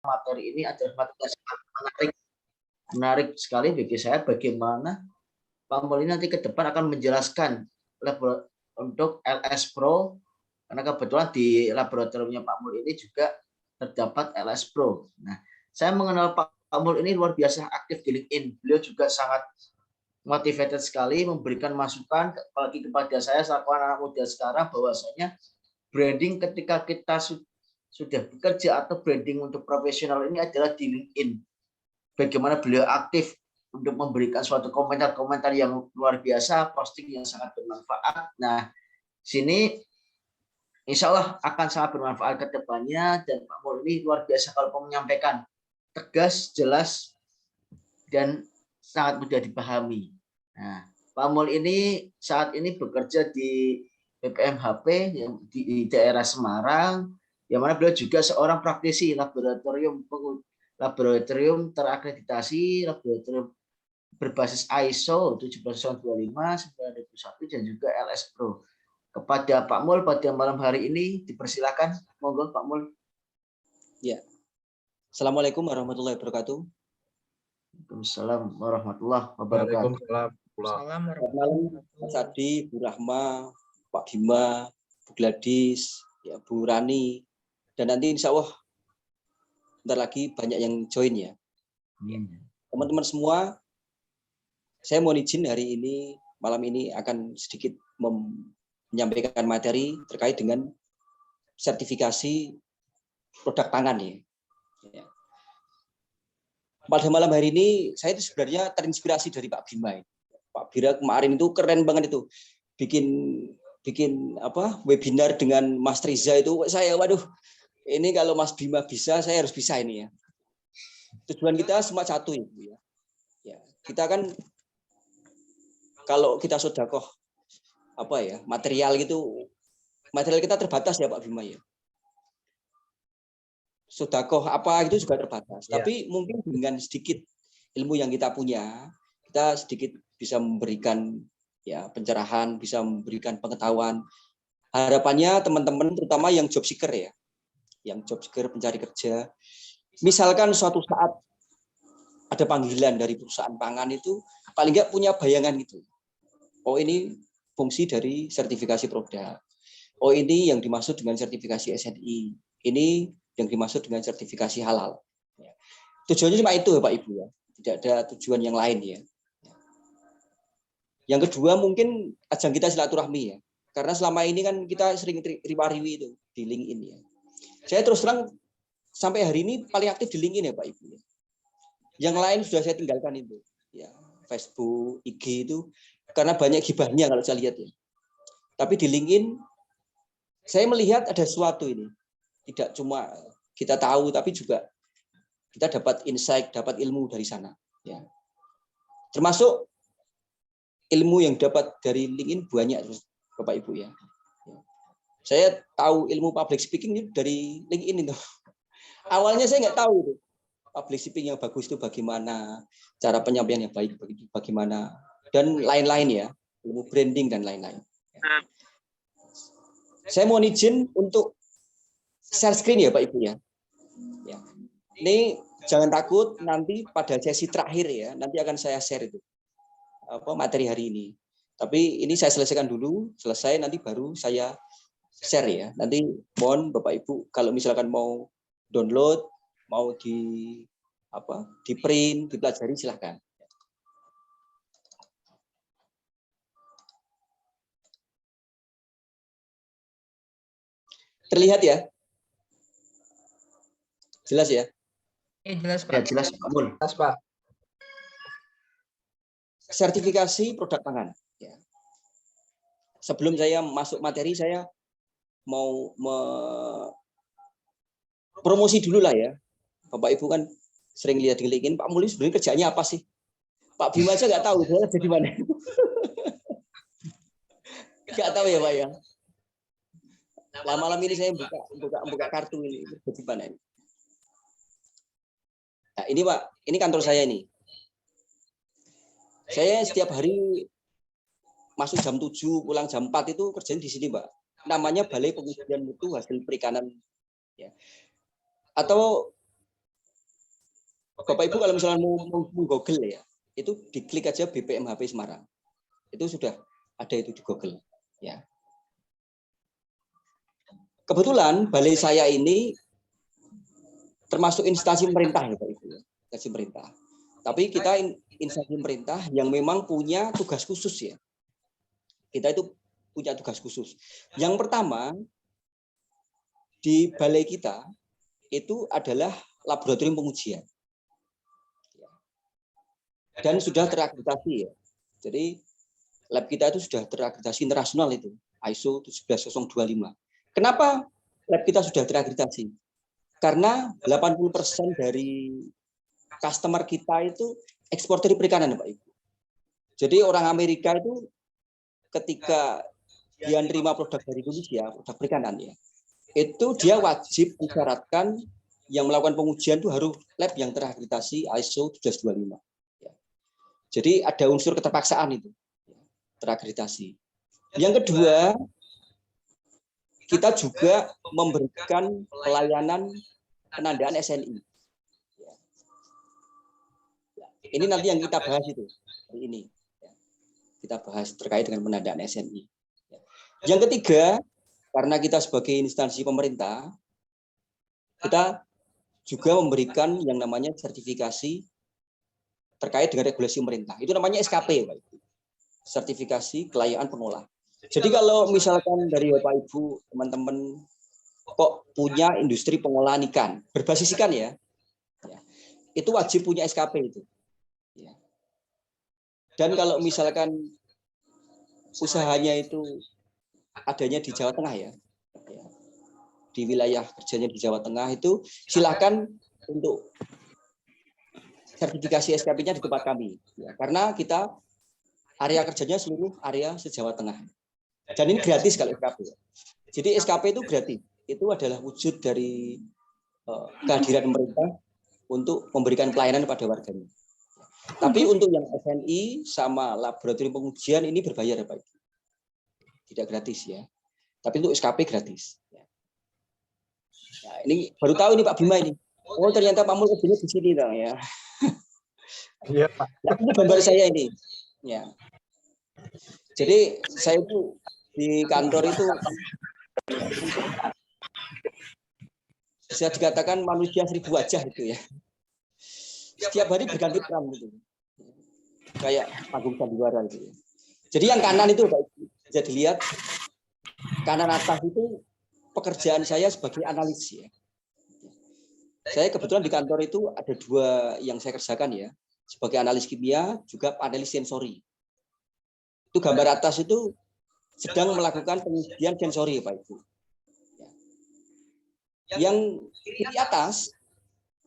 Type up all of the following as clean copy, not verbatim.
materi ini adalah materi yang sangat menarik sekali bagi saya, bagaimana Pak Mul ini nanti ke depan akan menjelaskan untuk LS Pro, karena kebetulan di laboratoriumnya Pak Mul ini juga terdapat LS Pro. Nah, saya mengenal Pak Mul ini luar biasa aktif di LinkedIn. Beliau juga sangat motivated sekali memberikan masukan apalagi kepada saya selaku anak muda sekarang, bahwasanya branding ketika kita sudah bekerja atau branding untuk profesional ini adalah di LinkedIn. Bagaimana beliau aktif untuk memberikan suatu komentar-komentar yang luar biasa, posting yang sangat bermanfaat. Nah, sini insya Allah akan sangat bermanfaat ke depannya, dan Pak Mul ini luar biasa kalau menyampaikan tegas, jelas, dan sangat mudah dipahami. Nah, Pak Mul ini saat ini bekerja di BPMHP yang di daerah Semarang, yang mana beliau juga seorang praktisi laboratorium terakreditasi, laboratorium berbasis ISO 17025, 9001 dan juga LS Pro. Kepada Pak Mul pada malam hari ini dipersilakan, monggo Pak Mul. Ya. Assalamualaikum warahmatullahi wabarakatuh. Waalaikumsalam warahmatullahi wabarakatuh. Selamat malam Mas Adi, Bu Rahma, Pak Bima, Bu Gladys, ya, Bu Rani, dan nanti insya Allah bentar lagi banyak yang join ya. Teman-teman semua, saya mohon izin hari ini, malam ini akan sedikit menyampaikan materi terkait dengan sertifikasi produk pangan ya. Pada malam hari ini saya itu sebenarnya terinspirasi dari Pak Bima. Pak Bira kemarin itu keren banget itu, bikin apa webinar dengan Mas Riza itu. Saya waduh, ini kalau Mas Bima bisa, saya harus bisa ini ya. Tujuan kita semua satu ya. Ya, kita kan kalau kita sedekah apa ya, material gitu, material kita terbatas ya Pak Bima ya. Sedekah apa itu juga terbatas. Ya. Tapi mungkin dengan sedikit ilmu yang kita punya, kita sedikit bisa memberikan ya pencerahan, bisa memberikan pengetahuan. Harapannya teman-teman terutama yang job seeker ya, yang job seeker pencari kerja, misalkan suatu saat ada panggilan dari perusahaan pangan itu, paling nggak punya bayangan gitu. Oh ini fungsi dari sertifikasi produk. Oh ini yang dimaksud dengan sertifikasi SNI. Ini yang dimaksud dengan sertifikasi halal. Tujuannya cuma itu Pak Ibu ya, tidak ada tujuan yang lain ya. Yang kedua mungkin ajang kita silaturahmi ya, karena selama ini kan kita sering riwa-riwi itu di LinkedIn ya. Saya terus terang sampai hari ini paling aktif di LinkedIn ya Pak Ibu. Yang lain sudah saya tinggalkan itu, ya Facebook, IG itu karena banyak gibahnya kalau saya lihat ya. Tapi di LinkedIn saya melihat ada sesuatu ini, tidak cuma kita tahu tapi juga kita dapat insight, dapat ilmu dari sana. Ya. Termasuk ilmu yang dapat dari LinkedIn banyak Bapak Ibu ya. Saya tahu ilmu public speaking itu dari LinkedIn itu. Awalnya saya nggak tahu itu. Public speaking yang bagus itu bagaimana, cara penyampaian yang baik bagaimana, dan lain-lain ya, ilmu branding dan lain-lain. Saya mohon izin untuk share screen ya Pak Ibu ya. Ini jangan takut, nanti pada sesi terakhir ya, nanti akan saya share itu. Apa materi hari ini. Tapi ini saya selesaikan dulu, selesai nanti baru saya share ya. Nanti mohon Bapak Ibu kalau misalkan mau download, mau di print, dipelajari silahkan. Terlihat ya? Jelas ya? Jelas Pak. Ya, jelas Pak Mul. Jelas Pak. Sertifikasi produk pangan. Ya. Sebelum saya masuk materi, saya mau promosi dulu lah ya. Bapak Ibu kan sering lihat di LinkedIn, Pak Mul sebenarnya kerjanya apa sih? Pak Bima aja nggak tahu, dia jadi mana. Nggak tahu ya Pak ya. Nah, malam ini saya buka kartu ini, jadi mana ini? Nah, ini Pak, ini kantor saya ini. Saya setiap hari masuk jam 7, pulang jam 4 itu kerjanya di sini, Mbak. Namanya Balai Pengujian Mutu Hasil Perikanan. Ya. Atau Bapak Ibu kalau misalnya mau Google ya, itu diklik aja BPMHP Semarang. Itu sudah ada itu di Google. Ya. Kebetulan balai saya ini termasuk instansi pemerintah ya Pak Ibu. Instansi pemerintah. Tapi kita instansi pemerintah yang memang punya tugas khusus ya. Kita itu punya tugas khusus. Yang pertama, di balai kita itu adalah laboratorium pengujian. Dan sudah terakreditasi ya. Jadi lab kita itu sudah terakreditasi internasional itu, ISO 17025. Kenapa lab kita sudah terakreditasi? Karena 80% dari customer kita itu eksportir perikanan, Pak Ibu. Jadi orang Amerika itu ketika dia menerima produk dari Indonesia, produk perikanan ya, itu dia wajib mensyaratkan yang melakukan pengujian itu harus lab yang terakreditasi ISO 17025. Jadi ada unsur keterpaksaan itu, terakreditasi. Yang kedua, kita juga memberikan pelayanan penandaan SNI. Ini nanti yang kita bahas itu hari ini. Kita bahas terkait dengan penandaan SNI. Yang ketiga, karena kita sebagai instansi pemerintah, kita juga memberikan yang namanya sertifikasi terkait dengan regulasi pemerintah. Itu namanya SKP, Pak Ibu. Sertifikasi Kelayaan Pengolah. Jadi kalau misalkan dari Bapak Ibu, teman-teman kok punya industri pengolahan ikan, berbasis ikan ya, itu wajib punya SKP itu. Dan kalau misalkan usahanya itu adanya di Jawa Tengah ya, di wilayah kerjanya di Jawa Tengah itu silakan untuk sertifikasi SKP-nya di tempat kami, ya, karena kita area kerjanya seluruh area se-Jawa Tengah. Dan ini gratis kalau SKP. Jadi SKP itu gratis. Itu adalah wujud dari kehadiran pemerintah untuk memberikan pelayanan pada warganya. Tapi untuk yang SNI sama laboratorium pengujian ini berbayar ya Pak. Tidak gratis ya. Tapi untuk SKP gratis. Nah, ini baru tahu ini Pak Bima ini. Oh ternyata Pak Mul kerjanya di sini dong ya. Iya Pak. Nah, ini gambar saya ini. Ya. Jadi saya itu di kantor itu bisa dikatakan manusia 1000 wajah itu ya. Setiap hari berganti peran gitu. Kayak panggung sandiwara gitu. Jadi yang kanan itu bisa dilihat kanan atas itu pekerjaan saya sebagai analis ya. Saya kebetulan di kantor itu ada 2 yang saya kerjakan ya. Sebagai analis kimia, juga analis sensori. Itu gambar atas itu sedang melakukan pengujian sensori Pak Ibu. Yang kiri atas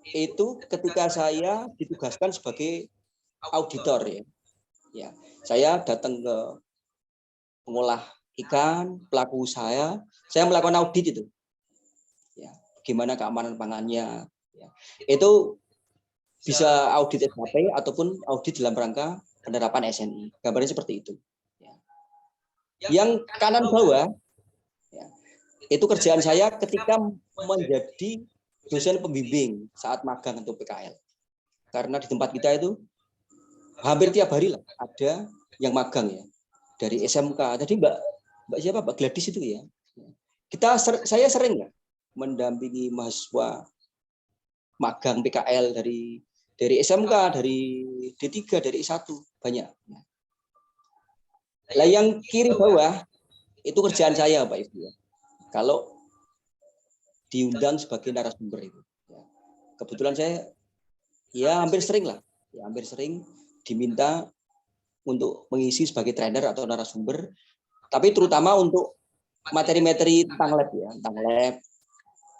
itu ketika saya ditugaskan sebagai auditor ya. Ya, saya datang ke pengolah ikan, pelaku usaha, saya melakukan audit itu. Ya, bagaimana keamanan pangannya. Ya. Itu bisa audit SKP ataupun audit dalam rangka penerapan SNI. Gambarnya seperti itu. Ya. Yang kanan bawah ya, itu kerjaan saya ketika menjadi dosen pembimbing saat magang untuk PKL. Karena di tempat kita itu hampir tiap hari lah ada yang magang ya dari SMK. Tadi Mbak siapa Mbak Gladys itu ya. Saya sering ya mendampingi mahasiswa magang PKL dari SMK, dari D3, dari I1 banyak. Lah yang kiri bawah itu kerjaan saya Pak Ibu ya. Kalau diundang sebagai narasumber itu. Kebetulan saya ya hampir sering lah, ya hampir sering diminta untuk mengisi sebagai trainer atau narasumber, tapi terutama untuk materi-materi tentang lab ya,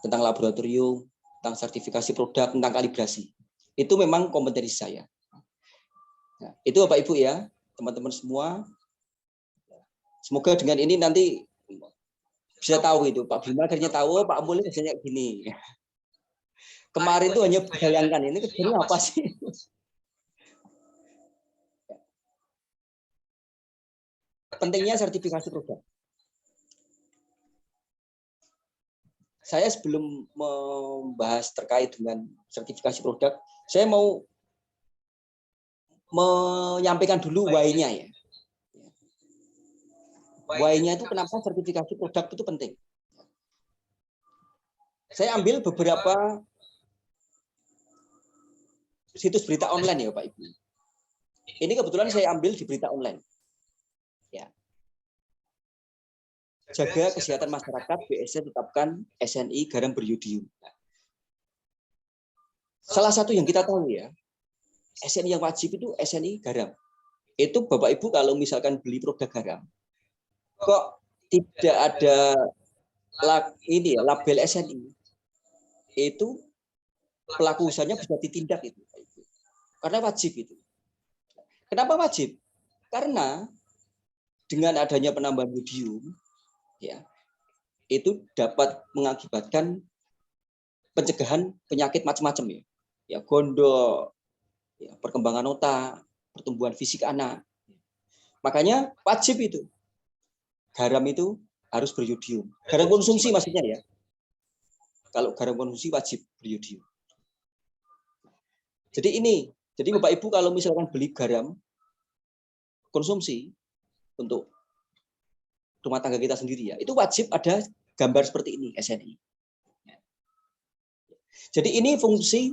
tentang laboratorium, tentang sertifikasi produk, tentang kalibrasi. Itu memang kompetensi saya. Nah, itu Bapak Ibu ya, teman-teman semua. Semoga dengan ini nanti bisa tahu itu Pak Bima akhirnya tahu Pak Mul kerjanya gini. Kemarin itu hanya bayangkan ini kerjanya apa sih? Pentingnya sertifikasi produk. saya sebelum membahas terkait dengan sertifikasi produk, saya mau menyampaikan dulu why-nya ya. Why-nya itu kenapa sertifikasi produk itu penting. Saya ambil beberapa situs berita online ya Pak Ibu. Ini kebetulan saya ambil di berita online. Ya. Jaga kesehatan masyarakat, BSN tetapkan SNI garam beriodium. Salah satu yang kita tahu ya, SNI yang wajib itu SNI garam. Itu Bapak Ibu kalau misalkan beli produk garam, kok tidak ada ini ya, label SNI, itu pelaku usahanya bisa ditindak itu, karena wajib itu. Kenapa wajib? Karena dengan adanya penambahan iodium, ya, itu dapat mengakibatkan pencegahan penyakit macam-macam ya, ya gondok, ya, perkembangan otak, pertumbuhan fisik anak. Makanya wajib itu garam itu harus beriodium. Garam konsumsi maksudnya ya. Kalau garam konsumsi wajib beriodium. Jadi Bapak Ibu kalau misalkan beli garam konsumsi untuk rumah tangga kita sendiri ya, itu wajib ada gambar seperti ini SNI. Jadi ini fungsi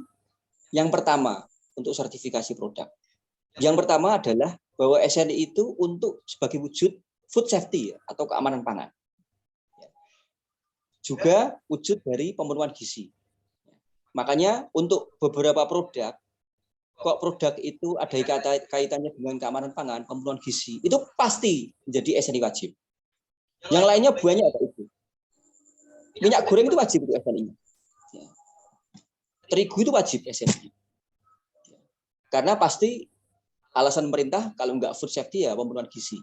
yang pertama untuk sertifikasi produk. Yang pertama adalah bahwa SNI itu untuk sebagai wujud food safety ya, atau keamanan pangan. Juga wujud dari pemenuhan gizi. Makanya untuk beberapa produk, kok produk itu ada kaitannya dengan keamanan pangan, pemenuhan gizi, itu pasti menjadi SNI wajib. Yang lainnya banyak Pak Ibu. Minyak goreng itu wajib untuk SNI. Terigu itu wajib SNI. Karena pasti alasan pemerintah kalau nggak food safety ya pemenuhan gizi.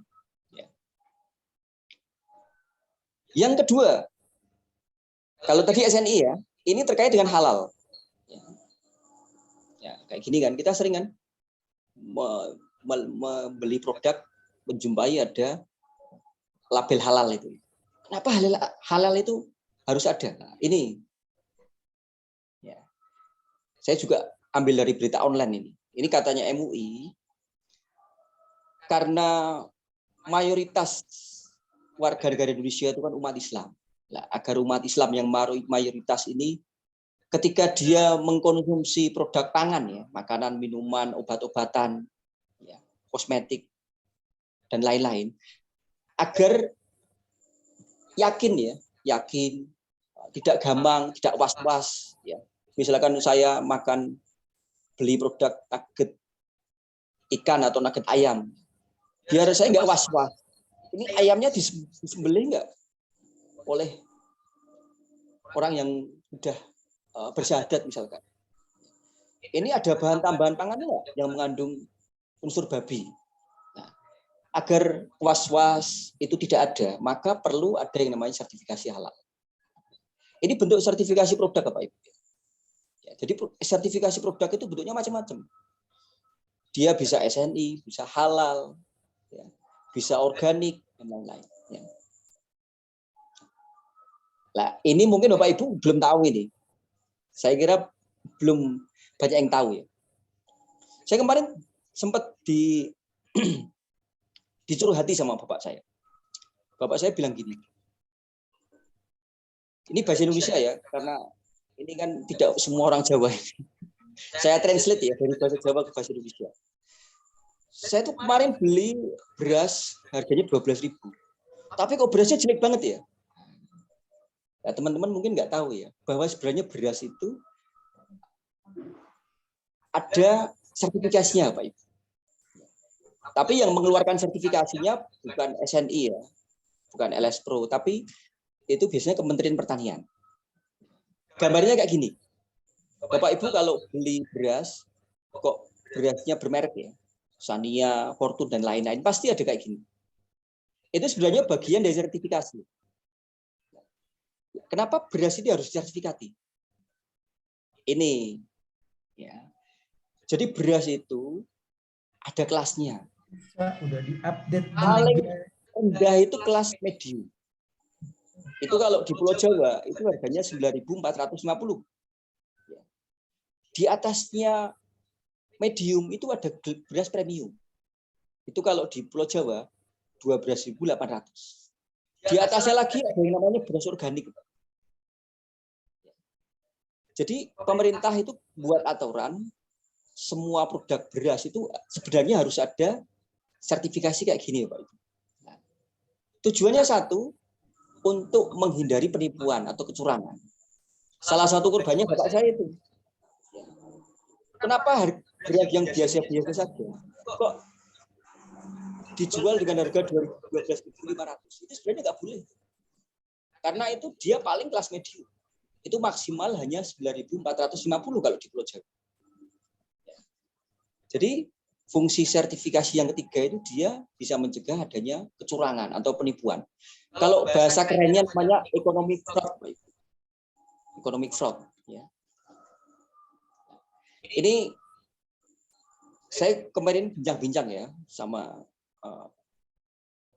Yang kedua, kalau tadi SNI ya, ini terkait dengan halal. Ya, kayak gini kan, kita sering kan membeli produk, menjumpai ada label halal itu. Kenapa halal itu harus ada? Nah, ini, ya, saya juga ambil dari berita online ini. Ini katanya MUI, karena mayoritas warga negara Indonesia itu kan umat Islam. Nah, agar umat Islam yang mayoritas ini ketika dia mengkonsumsi produk pangan ya, makanan, minuman, obat-obatan, ya, kosmetik dan lain-lain, agar yakin, tidak gampang, tidak was-was ya. Misalkan saya beli produk nugget ikan atau nugget ayam, biar saya nggak was-was. Ini ayamnya disembelih nggak oleh orang yang sudah bersyahadat misalkan. Ini ada bahan tambahan pangan nggak yang mengandung unsur babi. Nah, agar was-was itu tidak ada, maka perlu ada yang namanya sertifikasi halal. Ini bentuk sertifikasi produk Pak Ibu. Ya, jadi sertifikasi produk itu bentuknya macam-macam. Dia bisa SNI, bisa halal, ya, bisa organik dan lain-lain. Ya. Nah, ini mungkin Bapak Ibu belum tahu ini. Saya kira belum banyak yang tahu ya. Saya kemarin sempat dicurah hati sama bapak saya. Bapak saya bilang gini. Ini bahasa Indonesia ya, karena ini kan tidak semua orang Jawa. Saya translate ya dari bahasa Jawa ke bahasa Indonesia. Saya tuh kemarin beli beras harganya 12.000. Tapi kok berasnya jelek banget ya? Nah, teman-teman mungkin nggak tahu ya, bahwa sebenarnya beras itu ada sertifikasinya, Pak Ibu. Tapi yang mengeluarkan sertifikasinya bukan SNI ya, bukan LS Pro, tapi itu biasanya Kementerian Pertanian. Gambarnya kayak gini. Bapak Ibu kalau beli beras, kok berasnya bermerek ya, Sania, Fortune dan lain-lain, pasti ada kayak gini. Itu sebenarnya bagian dari sertifikasi. Kenapa beras itu harus disertifikati? Ini, ya. Jadi beras itu ada kelasnya. Udah diupdate. Paling rendah itu kelas medium. Itu kalau di Pulau Jawa itu harganya 9.450. Di atasnya medium itu ada beras premium. Itu kalau di Pulau Jawa 12.800. Di atasnya lagi ada yang namanya beras organik. Jadi pemerintah itu buat aturan semua produk beras itu sebenarnya harus ada sertifikasi kayak gini, Pak. Tujuannya satu, untuk menghindari penipuan atau kecurangan. Salah satu korbannya bapak saya itu. Kenapa beras yang biasa-biasa saja kok dijual dengan harga 12.500? Itu sebenarnya nggak boleh. Karena itu dia paling kelas medium. Itu maksimal hanya 9.450 kalau di Pulau Jawa. Jadi fungsi sertifikasi yang ketiga itu dia bisa mencegah adanya kecurangan atau penipuan. Kalau bahasa kerennya namanya economic fraud. Economic fraud. Ya. Ini saya kemarin bincang-bincang ya sama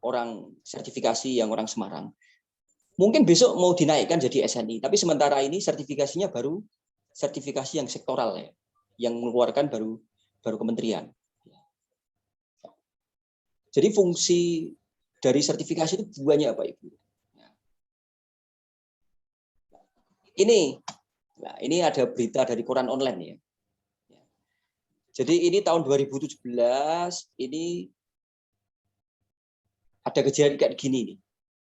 orang sertifikasi yang orang Semarang. Mungkin besok mau dinaikkan jadi SNI, tapi sementara ini sertifikasinya baru sertifikasi yang sektoral ya, yang mengeluarkan baru kementerian. Jadi fungsi dari sertifikasi itu banyak, Pak Ibu. Ini ada berita dari koran online ya. Jadi ini tahun 2017 ini ada kejadian kayak gini nih.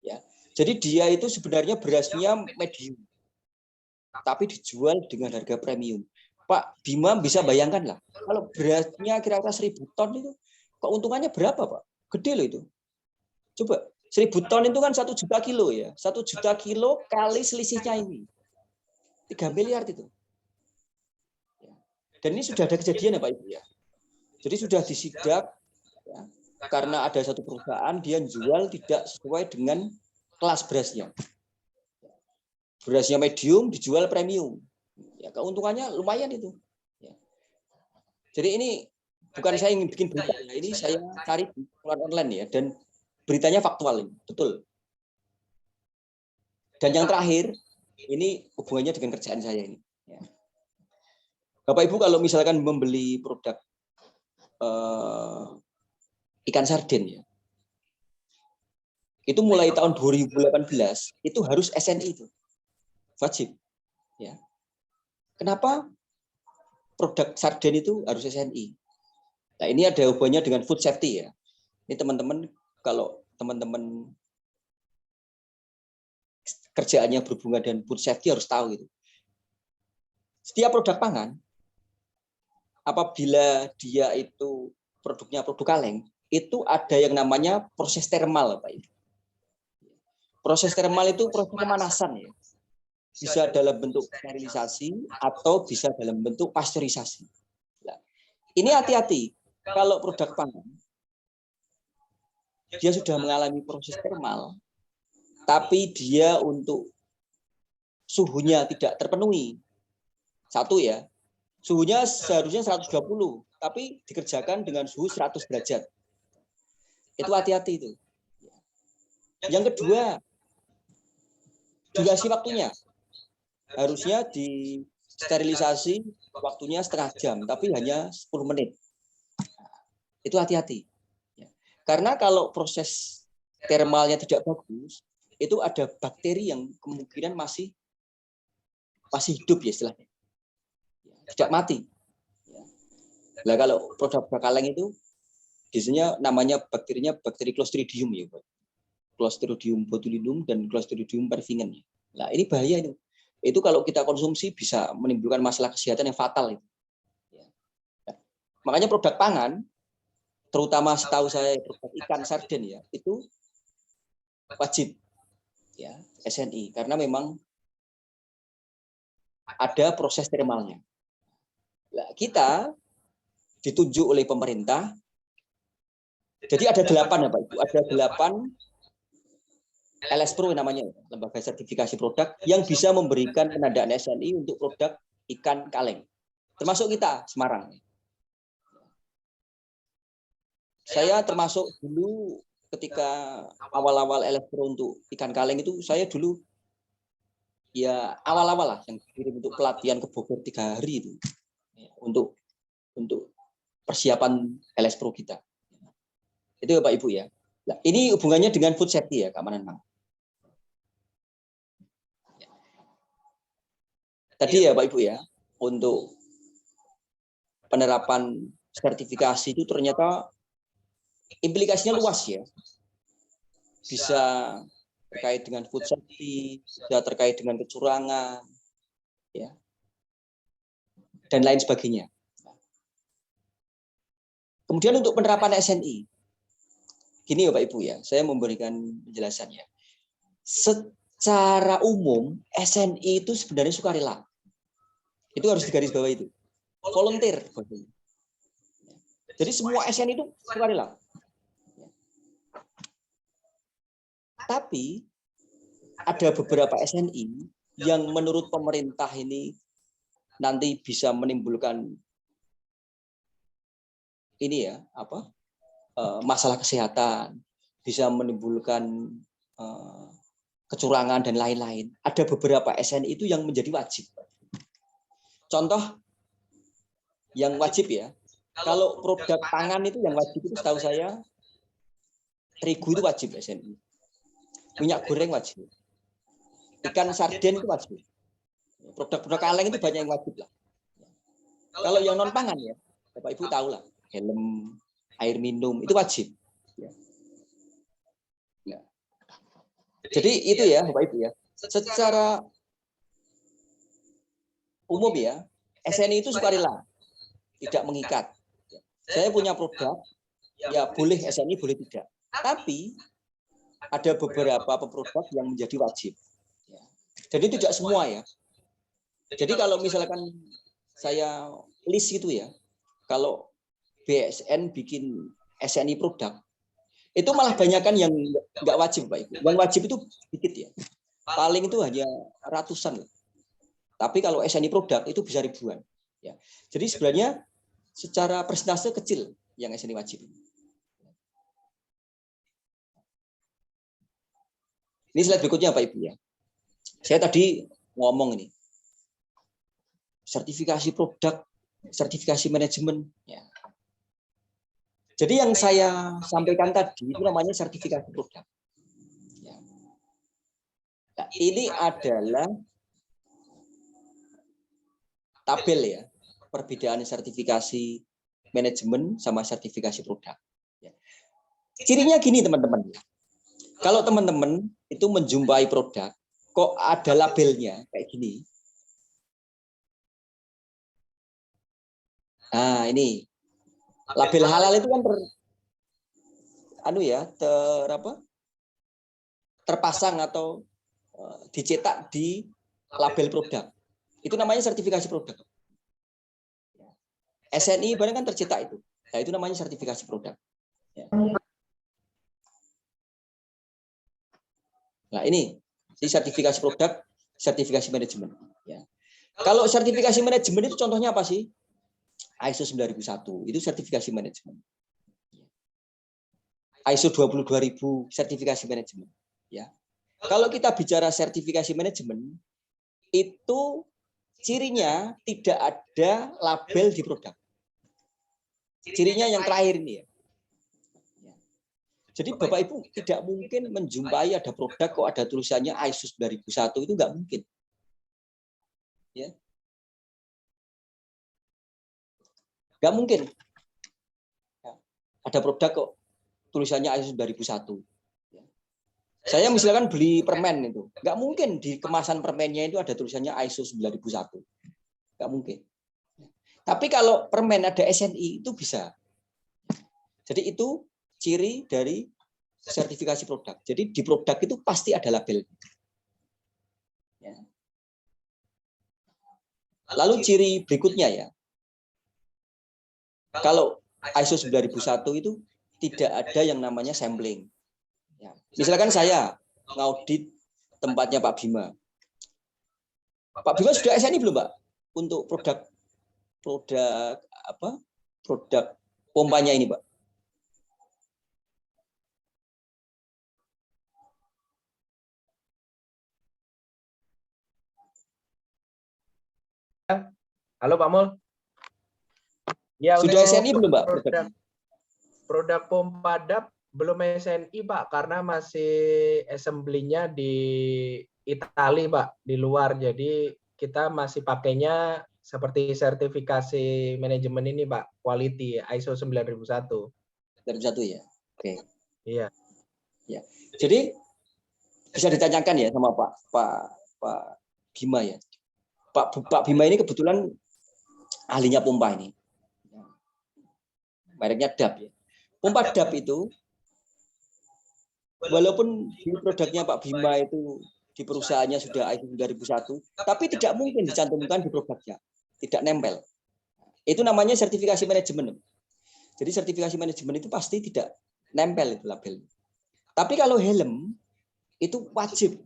Ya. Jadi dia itu sebenarnya berasnya medium, tapi dijual dengan harga premium. Pak Bima bisa bayangkan lah, kalau berasnya kira-kira 1.000 ton itu, keuntungannya berapa, Pak? Gede loh itu. Coba 1.000 ton itu kan 1 juta kilo ya. 1 juta kilo kali selisihnya ini 3 miliar itu. Dan ini sudah ada kejadian ya Pak Ibu ya. Jadi sudah disidak ya, karena ada satu perusahaan dia jual tidak sesuai dengan kelas berasnya. Berasnya medium dijual premium. Ya, keuntungannya lumayan itu. Ya. Jadi ini bukan saya ingin bikin berita ya, ini saya cari di online ya, dan beritanya faktual ini, betul. Dan yang terakhir, ini hubungannya dengan kerjaan saya ini. Ya. Bapak Ibu kalau misalkan membeli produk ikan sarden ya, itu mulai tahun 2018 itu harus SNI itu, wajib. Ya. Kenapa produk sarden itu harus SNI? Nah ini ada hubungannya dengan food safety ya. Ini teman-teman kalau teman-teman kerjaannya berhubungan dengan food safety harus tahu itu. Setiap produk pangan, apabila dia itu produknya produk kaleng, itu ada yang namanya proses termal, Pak Ibu. Proses termal itu proses pemanasan ya. Bisa dalam bentuk sterilisasi atau bisa dalam bentuk pasteurisasi. Nah, ini hati-hati. Kalau produk pangan, dia sudah mengalami proses termal, tapi dia untuk suhunya tidak terpenuhi. Satu ya, suhunya seharusnya 120, tapi dikerjakan dengan suhu 100 derajat. Itu hati-hati itu. Yang kedua, durasi waktunya. Harusnya di sterilisasi waktunya setengah jam, tapi hanya 10 menit. Itu hati-hati. Karena kalau proses termalnya tidak bagus, itu ada bakteri yang kemungkinan masih hidup ya istilahnya. Tidak mati. Nah, kalau produk kaleng itu biasanya namanya bakterinya bakteri Clostridium ya, Pak. Clostridium botulinum dan Clostridium perfringens. Nah, ini bahaya itu. Itu kalau kita konsumsi bisa menimbulkan masalah kesehatan yang fatal itu. Makanya produk pangan, terutama setahu saya produk ikan sarden ya, itu wajib ya SNI karena memang ada proses termalnya. Nah, kita ditunjuk oleh pemerintah. Jadi ada 8 ya Pak Ibu, ada 8 LS Pro namanya, lembaga sertifikasi produk yang bisa memberikan penandaan SNI untuk produk ikan kaleng. Termasuk kita, Semarang. Saya termasuk dulu ketika awal-awal elektro untuk ikan kaleng itu saya dulu ya awal-awal lah yang dikirim untuk pelatihan ke Bogor 3 hari itu ya, untuk persiapan elektro kita. Itu ya Pak Ibu ya. Nah, ini hubungannya dengan food safety ya, keamanan pangan. Tadi ya Pak Ibu ya, untuk penerapan sertifikasi itu ternyata implikasinya luas ya. Bisa terkait dengan food safety, bisa terkait dengan kecurangan, ya, dan lain sebagainya. Kemudian untuk penerapan SNI, gini ya Pak Ibu ya, saya memberikan penjelasannya. Secara umum SNI itu sebenarnya sukarela. Itu harus digarisbawahi itu. Volunteer. Jadi semua SNI itu sukarela. Tapi ada beberapa SNI yang menurut pemerintah ini nanti bisa menimbulkan ini ya masalah kesehatan, bisa menimbulkan kecurangan dan lain-lain. Ada beberapa SNI itu yang menjadi wajib. Contoh yang wajib ya, kalau produk pangan itu yang wajib itu setahu saya terigu itu wajib SNI, minyak goreng wajib, ikan sarden itu wajib, produk-produk kaleng itu banyak yang wajib lah. Kalau yang non pangan ya, Bapak Ibu tahu lah, helm, air minum itu wajib. Ya. Jadi itu ya Bapak Ibu ya, secara umum ya, SNI itu sukarela, tidak mengikat. Saya punya produk, ya boleh SNI, boleh tidak. Tapi ada beberapa produk yang menjadi wajib. Jadi tidak semua ya. Jadi kalau misalkan saya list itu ya, kalau BSN bikin SNI produk, itu malah banyakan yang nggak wajib Pak Ibu. Yang wajib itu sedikit ya. Paling itu hanya ratusan. Tapi kalau SNI produk itu bisa ribuan. Ya. Jadi sebenarnya secara persentase kecil yang SNI wajib. Ini slide berikutnya Pak Ibu ya. Saya tadi ngomong ini. Sertifikasi produk, sertifikasi manajemen. Ya. Jadi yang saya sampaikan tadi itu namanya sertifikasi produk. Ya. Nah, ini adalah tabel ya, perbedaan sertifikasi manajemen sama sertifikasi produk. Cirinya gini teman-teman. Kalau teman-teman itu menjumpai produk, kok ada labelnya kayak gini. Nah ini, label halal itu kan terpasang atau dicetak di label produk. Itu namanya sertifikasi produk. SNI barang kan tercetak itu. Nah, itu namanya sertifikasi produk. Ya. Nah, ini sertifikasi produk, sertifikasi manajemen. Ya. Kalau sertifikasi manajemen itu contohnya apa sih? ISO 9001 itu sertifikasi manajemen. ISO 22000 sertifikasi manajemen. Ya. Kalau kita bicara sertifikasi manajemen, itu cirinya tidak ada label di produk. Cirinya yang terakhir ini ya. Jadi Bapak Ibu tidak mungkin menjumpai ada produk kok ada tulisannya ISO 9001 itu nggak mungkin. Ya. Nggak mungkin. Ada produk kok tulisannya ISO 9001. Saya misalkan beli permen itu, nggak mungkin di kemasan permennya itu ada tulisannya ISO 9001. Nggak mungkin. Tapi kalau permen ada SNI itu bisa. Jadi itu ciri dari sertifikasi produk. Jadi di produk itu pasti ada label. Ya. Lalu ciri berikutnya ya. Kalau ISO 9001 itu tidak ada yang namanya sampling. Ya. Misalkan saya ngaudit tempatnya Pak Bima. Pak Bima sudah SNI belum, Pak? Untuk produk pompanya ini, Pak. Halo Pak Mul. Ya, Sudah untuk SNI belum, Pak? produk pompa DAP belum SNI, Pak, karena masih assembly-nya di Italia, Pak, di luar. Jadi kita masih pakainya seperti sertifikasi manajemen ini, Pak, quality ISO 9001. Dari satu ya. Oke. Iya. Ya. Jadi bisa ditanyakan ya sama Pak Bima ya. Pak Bima ini kebetulan ahlinya pompa ini. Mereknya DAP ya. Pompa DAP itu walaupun di produknya Pak Bima itu di perusahaannya sudah ISO 9001, tapi tidak mungkin dicantumkan di produknya. Tidak nempel. Itu namanya sertifikasi manajemen. Jadi sertifikasi manajemen itu pasti tidak nempel itu label. Tapi kalau helm itu wajib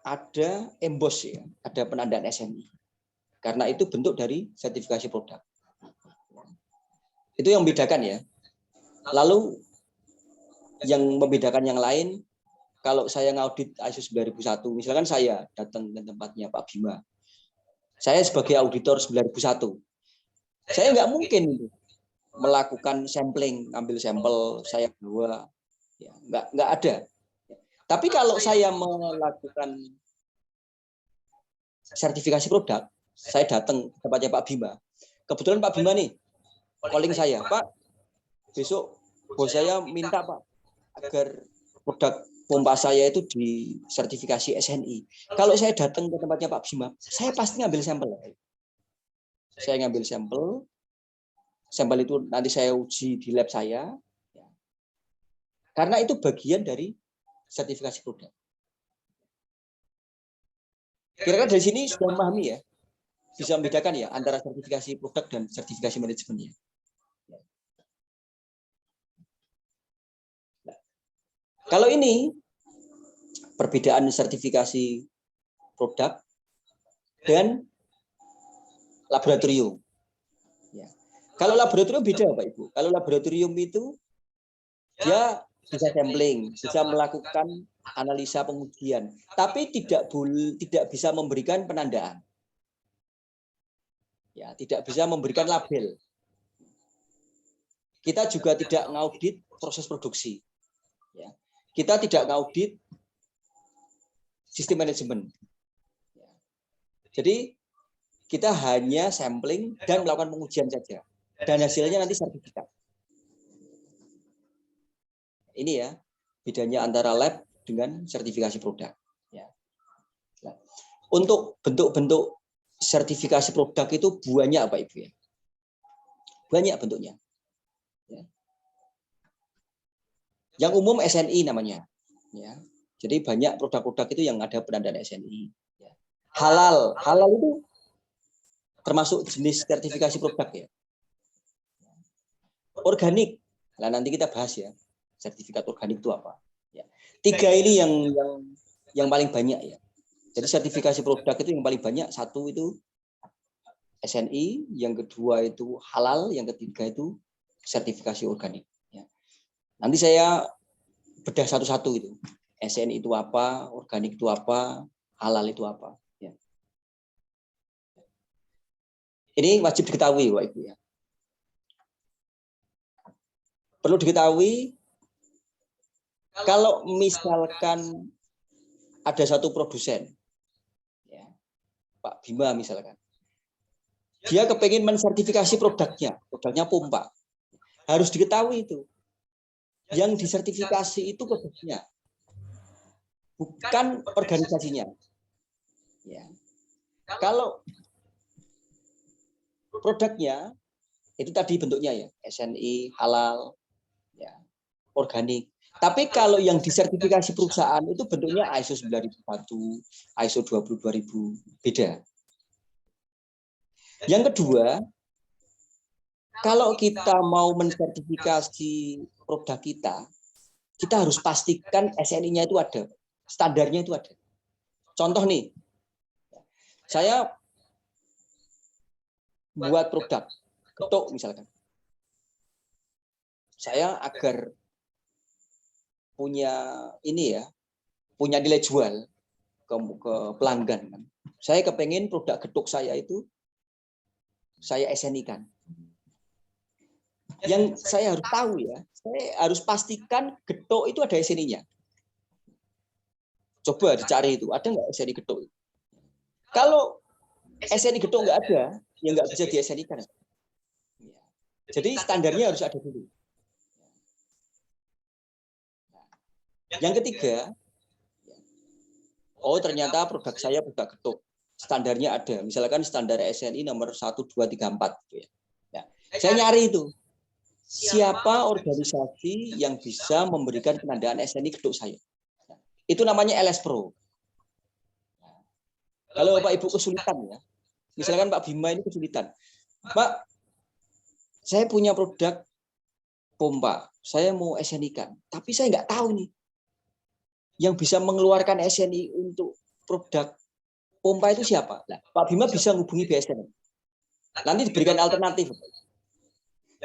ada emboss ya, ada penandaan SNI. Karena itu bentuk dari sertifikasi produk. Itu yang membedakan ya. Lalu yang membedakan yang lain, kalau saya ngaudit ISO 9001, misalkan saya datang ke tempatnya Pak Bima, saya sebagai auditor 9001, saya nggak mungkin melakukan sampling, ambil sampel, saya bawa, ya, nggak ada. Tapi kalau saya melakukan sertifikasi produk, saya datang ke tempatnya Pak Bima, kebetulan Pak Bima nih calling saya, Pak, besok bos saya minta Pak agar produk pompa saya itu disertifikasi SNI. Kalau saya datang ke tempatnya Pak Bima, saya pasti ngambil sampel. Saya ngambil sampel itu nanti saya uji di lab saya, karena itu bagian dari sertifikasi produk. Kira-kira dari sini sudah memahami ya, bisa membedakan ya antara sertifikasi produk dan sertifikasi manajemennya. Kalau ini perbedaan sertifikasi produk dan laboratorium. Ya. Kalau laboratorium beda, Pak Ibu. Kalau laboratorium itu dia bisa sampling, bisa melakukan analisa pengujian, tapi tidak bisa memberikan penandaan. Ya, tidak bisa memberikan label. Kita juga tidak ngaudit proses produksi. Ya. Kita tidak ngaudit sistem manajemen. Jadi kita hanya sampling dan melakukan pengujian saja. Dan hasilnya nanti sertifikat. Ini ya bedanya antara lab dengan sertifikasi produk. Ya. Nah, untuk bentuk-bentuk sertifikasi produk itu banyak Pak Ibu ya. Banyak bentuknya. Ya. Yang umum SNI namanya. Ya. Jadi banyak produk-produk itu yang ada penandaan SNI. Ya. Halal itu termasuk jenis sertifikasi produk ya. Organik. Nah, nanti kita bahas ya. Sertifikat organik itu apa? Ya. 3 ini yang paling banyak ya. Jadi sertifikasi produk itu yang paling banyak, satu itu SNI, yang kedua itu halal, yang ketiga itu sertifikasi organik. Ya. Nanti saya bedah satu-satu itu. SNI itu apa, organik itu apa, halal itu apa. Ya. Ini wajib diketahui, Pak Ibu ya. Perlu diketahui kalau misalkan ada satu produsen, ya, Pak Bima misalkan, dia kepengen mensertifikasi produknya pompa, harus diketahui itu, yang disertifikasi itu produknya, bukan organisasinya. Ya. Kalau produknya itu tadi bentuknya ya SNI, halal, ya, organik. Tapi kalau yang disertifikasi perusahaan itu bentuknya ISO 9001, ISO 22000, beda. Yang kedua, kalau kita mau mensertifikasi produk kita harus pastikan SNI-nya itu ada, standarnya itu ada. Contoh nih, saya buat produk ketuk misalkan. Saya agar punya ini ya, punya nilai jual ke pelanggan. Saya kepengen produk getuk saya itu saya SNI-kan. Yang saya harus tahu ya, saya harus pastikan getuk itu ada SNI-nya. Coba dicari itu, ada nggak SNI getuk? Kalau SNI getuk nggak ada, ya nggak bisa di SNI-kan. Jadi standarnya harus ada dulu. Yang ketiga, oh ternyata produk saya produk getuk. Standarnya ada, misalkan standar SNI nomor 1, 2, 3, 4. Gitu ya. Nah, saya nyari itu. Siapa organisasi yang bisa memberikan penandaan SNI getuk saya. Nah, itu namanya LS Pro. Nah, kalau Bapak Ibu kesulitan ya, misalkan Pak Bima ini kesulitan. Pak, saya punya produk pompa, saya mau SNI-kan, tapi saya nggak tahu nih yang bisa mengeluarkan SNI untuk produk pompa itu siapa? Nah, Pak Bima bisa menghubungi BSN. Nanti diberikan alternatif.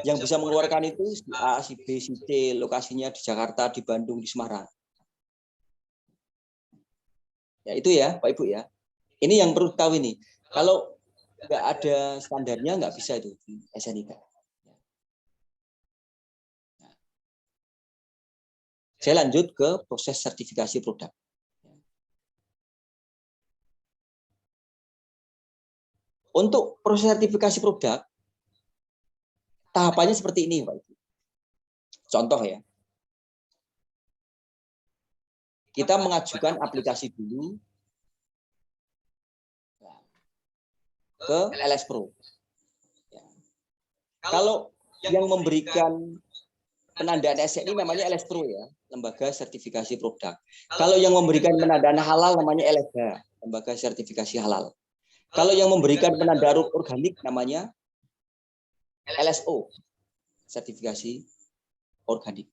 Yang bisa mengeluarkan itu si A, si B, si C, lokasinya di Jakarta, di Bandung, di Semarang. Ya itu ya, Pak Ibu ya. Ini yang perlu tahu ini. Kalau nggak ada standarnya, nggak bisa itu di SNI. Saya lanjut ke proses sertifikasi produk. Untuk proses sertifikasi produk, tahapannya seperti ini, Pak Ibu. Contoh ya. Kita mengajukan aplikasi dulu ke LS Pro. Kalau yang memberikan penandaan SNI namanya LS Pro ya, lembaga sertifikasi produk. Kalau yang memberikan penandaan halal namanya LSH, lembaga sertifikasi halal. Kalau yang memberikan penandaan organik namanya LSO, sertifikasi organik.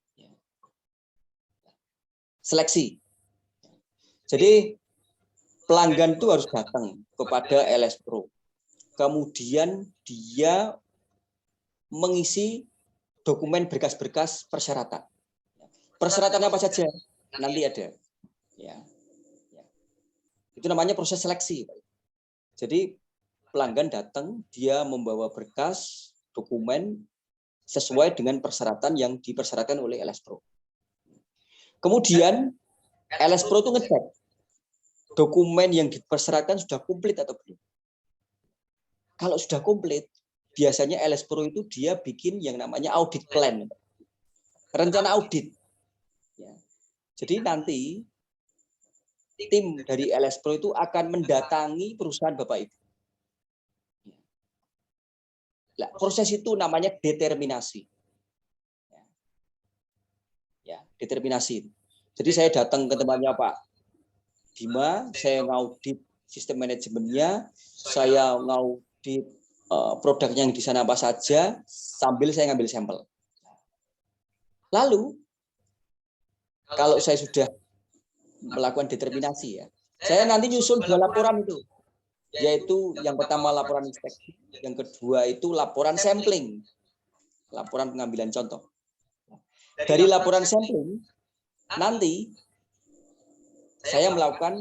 Seleksi. Jadi pelanggan itu harus datang kepada LS Pro. Kemudian dia mengisi dokumen berkas-berkas persyaratan. Persyaratan apa saja? Nanti ada. Ya. Itu namanya proses seleksi. Jadi pelanggan datang, dia membawa berkas, dokumen sesuai dengan persyaratan yang dipersyaratkan oleh LS Pro. Kemudian LS Pro itu ngecek dokumen yang dipersyaratkan sudah komplit atau belum. Kalau sudah komplit, biasanya LS Pro itu dia bikin yang namanya audit plan, rencana audit. Ya. Jadi nanti tim dari LS Pro itu akan mendatangi perusahaan Bapak Ibu. Nah, proses itu namanya determinasi. Ya, determinasi. Jadi saya datang ke tempatnya Pak Bima, saya ngaudit sistem manajemennya, saya ngaudit produknya yang di sana apa saja, sambil saya ngambil sampel. Lalu, kalau saya sudah melakukan determinasi ya, saya nanti nyusun 2 laporan itu, yaitu yang pertama laporan inspeksi, yang kedua itu laporan sampling, laporan pengambilan contoh. Dari laporan sampling, nanti saya melakukan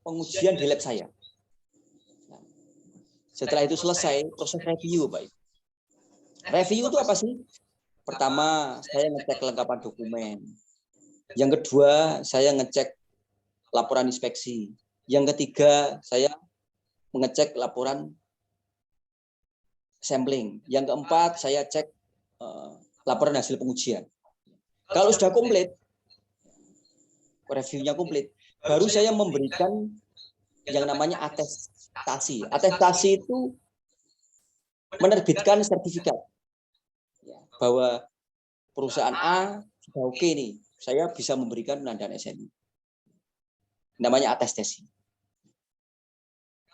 pengujian di lab saya. Setelah itu selesai, proses review, Pak. Review itu apa sih? Pertama, saya ngecek kelengkapan dokumen. Yang kedua, saya ngecek laporan inspeksi. Yang ketiga, saya mengecek laporan sampling. Yang keempat, saya cek laporan hasil pengujian. Kalau sudah komplit, reviewnya komplit, baru saya memberikan yang namanya atestasi. Atestasi itu menerbitkan sertifikat bahwa perusahaan A sudah oke nih, saya bisa memberikan penandaan SNI. Namanya atestasi.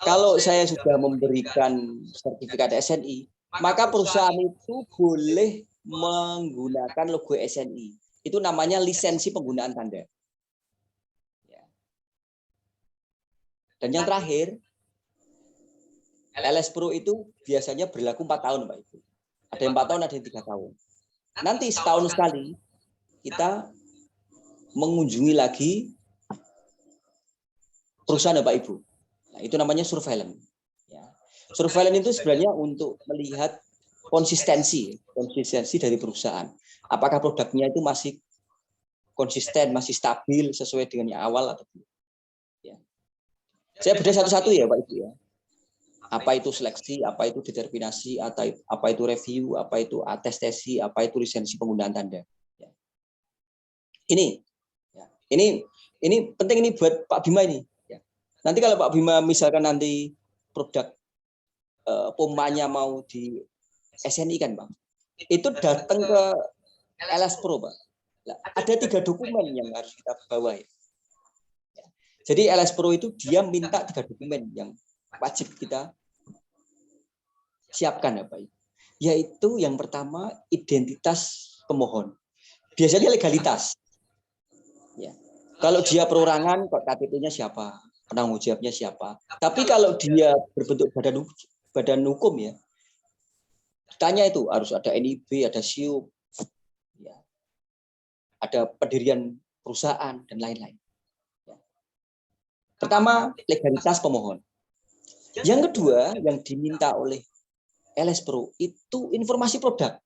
Kalau saya sudah memberikan sertifikat SNI, maka perusahaan itu boleh menggunakan logo SNI. Itu namanya lisensi penggunaan tanda. Dan yang terakhir, LS Pro itu biasanya berlaku 4 tahun, Pak Ibu. Ada yang 4 tahun, ada yang 3 tahun. Nanti setahun sekali kita mengunjungi lagi perusahaan, Pak Ibu. Nah, itu namanya surveillance. Ya. Surveillance itu sebenarnya untuk melihat konsistensi dari perusahaan. Apakah produknya itu masih konsisten, masih stabil sesuai dengan yang awal atau tidak. Ya. Saya bedah satu-satu ya Pak Ibu ya. Apa itu seleksi, apa itu determinasi, apa itu review, apa itu atestasi, apa itu lisensi penggunaan tanda. Ya. Ini penting ini buat Pak Bima ini. Ya. Nanti kalau Pak Bima misalkan nanti produk pompanya mau di SNI kan Pak, itu datang ke LS Pro Pak. Nah, ada 3 dokumen yang harus kita bawa ya. Jadi LS Pro itu dia minta 3 dokumen yang wajib kita siapkan ya Pak. Yaitu yang pertama identitas pemohon. Biasanya legalitas. Ya. Kalau dia perorangan, KTP-nya siapa, penanggung jawabnya siapa. Tapi kalau dia berbentuk badan hukum ya, tanya itu harus ada NIB, ada SIUP, ya. Ada pendirian perusahaan dan lain-lain. Ya. Pertama, legalitas pemohon. Yang kedua, yang diminta oleh LS Pro itu informasi produk.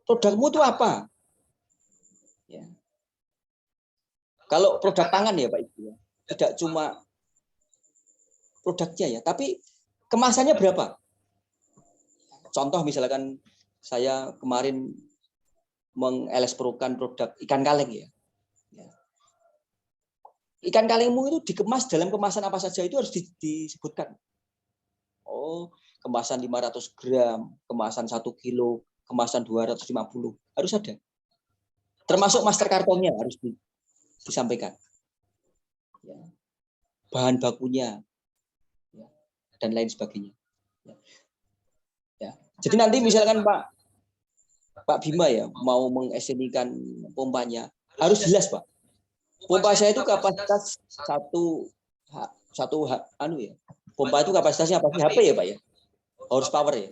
Produkmu itu apa? Ya. Kalau produk pangan ya Pak Ibu, ya, tidak cuma produknya ya, tapi kemasannya berapa? Contoh misalkan saya kemarin meng-LS Pro-kan produk ikan kaleng ya. Ikan kalengmu itu dikemas dalam kemasan apa saja itu harus disebutkan. Oh, kemasan 500 gram, kemasan 1 kilo, kemasan 250, harus ada. Termasuk master kartonnya harus disampaikan. Ya. Bahan bakunya, ya, dan lain sebagainya. Ya. Jadi nanti misalkan Pak Bima ya mau mengesenikan pompanya, harus jelas Pak. Pompa saya itu kapasitas pompa itu kapasitasnya apa sih? HP ya Pak ya? Horsepower ya?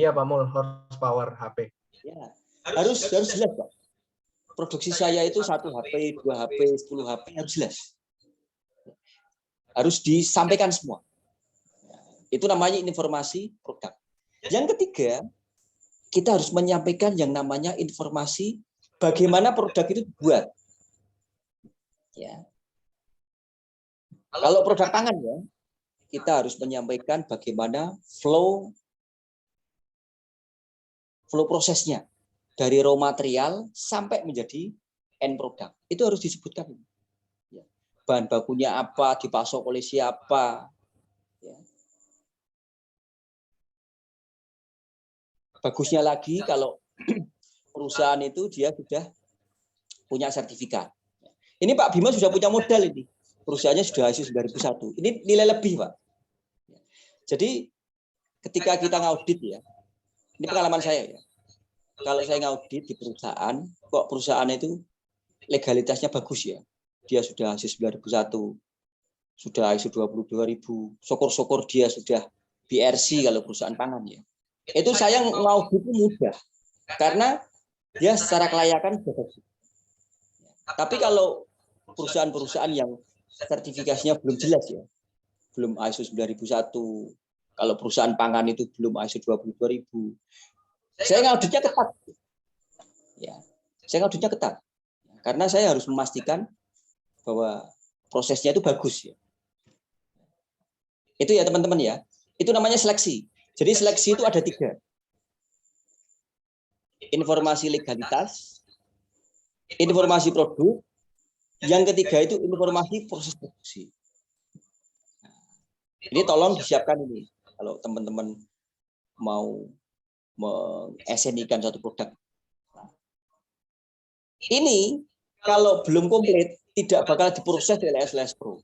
Iya Pak Mul, horsepower HP. Ya, harus jelas Pak. Produksi saya itu 1 HP, 2 HP, 10 HP harus jelas. Harus disampaikan semua. Itu namanya informasi produk. Yang ketiga, kita harus menyampaikan yang namanya informasi bagaimana produk itu dibuat. Ya. Kalau produk pangan ya, kita harus menyampaikan bagaimana flow prosesnya dari raw material sampai menjadi end product. Itu harus disebutkan. Ya. Bahan bakunya apa, dipasok oleh siapa. Ya. Bagusnya lagi kalau perusahaan itu dia sudah punya sertifikat. Ini Pak Bima sudah punya modal ini. Perusahaannya sudah ISO 9001. Ini nilai lebih, Pak. Jadi ketika kita ngaudit ya, ini pengalaman saya ya. Kalau saya ngaudit di perusahaan, kok perusahaan itu legalitasnya bagus ya. Dia sudah ISO 9001, sudah ISO 22000, syukur-syukur dia sudah BRC kalau perusahaan pangan ya. Itu saya ngaudit mudah. Karena dia secara kelayakan sudah bagus. Tapi kalau perusahaan-perusahaan yang sertifikasinya belum jelas ya, belum ISO 9001, kalau perusahaan pangan itu belum ISO 22000, saya ngauditnya ketat. Ya, saya ngauditnya ketat. Karena saya harus memastikan bahwa prosesnya itu bagus ya. Itu ya teman-teman ya. Itu namanya seleksi. Jadi seleksi itu ada 3. Informasi legalitas, informasi produk, yang ketiga itu informasi proses produksi. Ini tolong disiapkan ini kalau teman-teman mau mengesenikan satu produk. Ini kalau belum komplit tidak bakal diproses oleh LS Pro.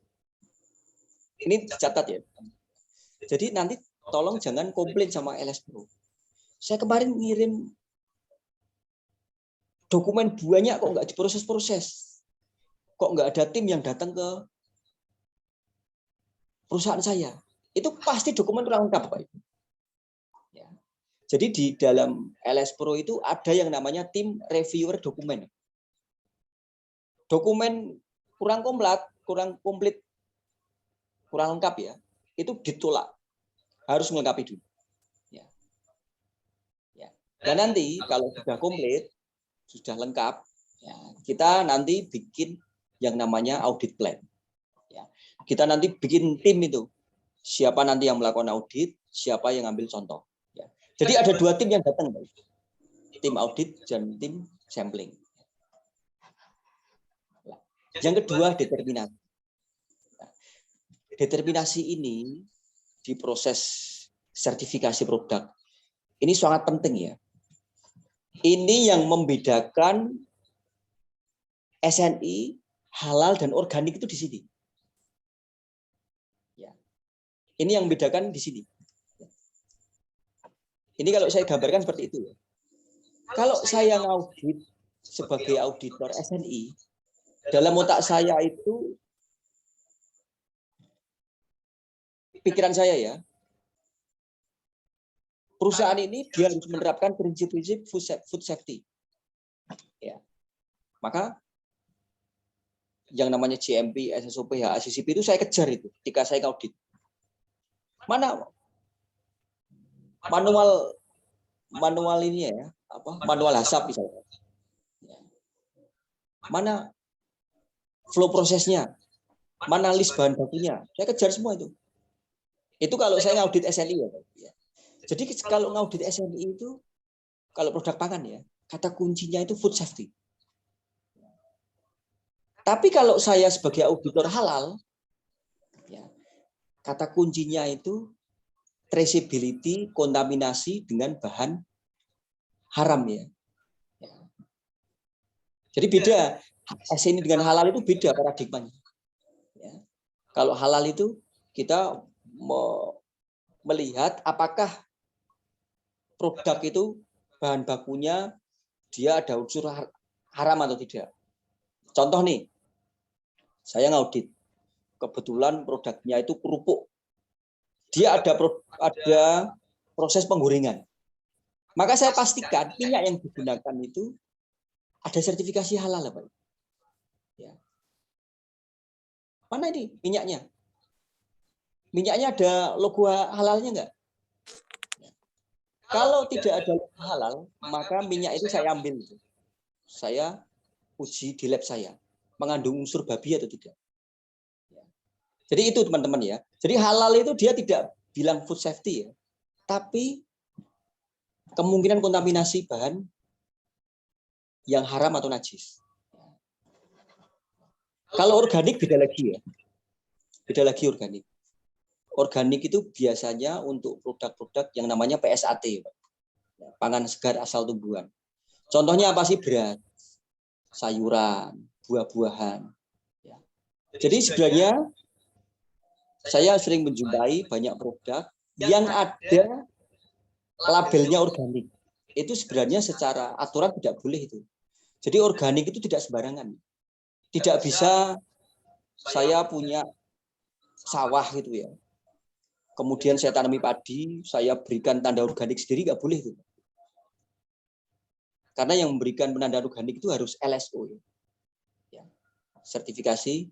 Ini dicatat ya. Jadi nanti tolong jangan komplain sama LS Pro. Saya kemarin ngirim dokumen banyak kok nggak diproses-proses. Kok nggak ada tim yang datang ke perusahaan saya. Itu pasti dokumen kurang lengkap, Pak. Ya. Jadi di dalam LS Pro itu ada yang namanya tim reviewer dokumen. Dokumen kurang komplit, kurang lengkap ya. itu ditolak, harus melengkapi dulu. Ya. Ya. Dan nanti kalau sudah komplit, sudah lengkap, ya, kita nanti bikin yang namanya audit plan. Ya. Kita nanti bikin tim itu, siapa nanti yang melakukan audit, siapa yang ambil contoh. Ya. Jadi ada 2 tim yang datang, tim audit dan tim sampling. Yang kedua, determinasi. Determinasi ini di proses sertifikasi produk ini sangat penting ya. Ini yang membedakan SNI, halal dan organik itu di sini. Ya. Ini yang membedakan di sini. Ini kalau saya gambarkan seperti itu ya. Kalau saya ngaudit sebagai auditor SNI, dalam otak saya itu, pikiran saya ya, perusahaan ini dia harus menerapkan prinsip-prinsip food safety. Ya. Maka yang namanya GMP, SSOP, HACCP itu saya kejar itu ketika saya audit. Mana manual ini ya, manual HACCP misalnya. Mana flow prosesnya, mana list bahan bakunya, saya kejar semua itu. Itu kalau saya ngaudit SNI ya. Jadi kalau ngaudit SNI itu, kalau produk pangan ya, kata kuncinya itu food safety. Tapi kalau saya sebagai auditor halal, ya, kata kuncinya itu traceability, kontaminasi dengan bahan haram ya. Jadi beda. SNI dengan halal itu beda paradigmanya. Ya. Kalau halal itu kita melihat apakah produk itu bahan bakunya dia ada unsur haram atau tidak. Contoh nih, saya ngaudit, kebetulan produknya itu kerupuk. Dia ada proses penggorengan. Maka saya pastikan minyak yang digunakan itu ada sertifikasi halal, Pak. Ya. Mana ini minyaknya? Minyaknya ada logo halalnya enggak? Kalau tidak ada logo halal, maka minyak itu saya ambil. Saya uji di lab saya, mengandung unsur babi atau tidak. Jadi itu teman-teman ya. Jadi halal itu dia tidak bilang food safety ya, tapi kemungkinan kontaminasi bahan yang haram atau najis. Kalau organik beda lagi ya. Beda lagi organik. Organik itu biasanya untuk produk-produk yang namanya PSAT, pangan segar asal tumbuhan. Contohnya apa sih? Beras, sayuran, buah-buahan. Jadi sebenarnya saya sering menjumpai banyak produk yang ada labelnya organik. Itu sebenarnya secara aturan tidak boleh itu. Jadi organik itu tidak sembarangan. Tidak bisa saya punya sawah gitu ya. Kemudian saya tanami padi, saya berikan tanda organik sendiri, nggak boleh itu. Karena yang memberikan penanda organik itu harus LSO. Ya. Sertifikasi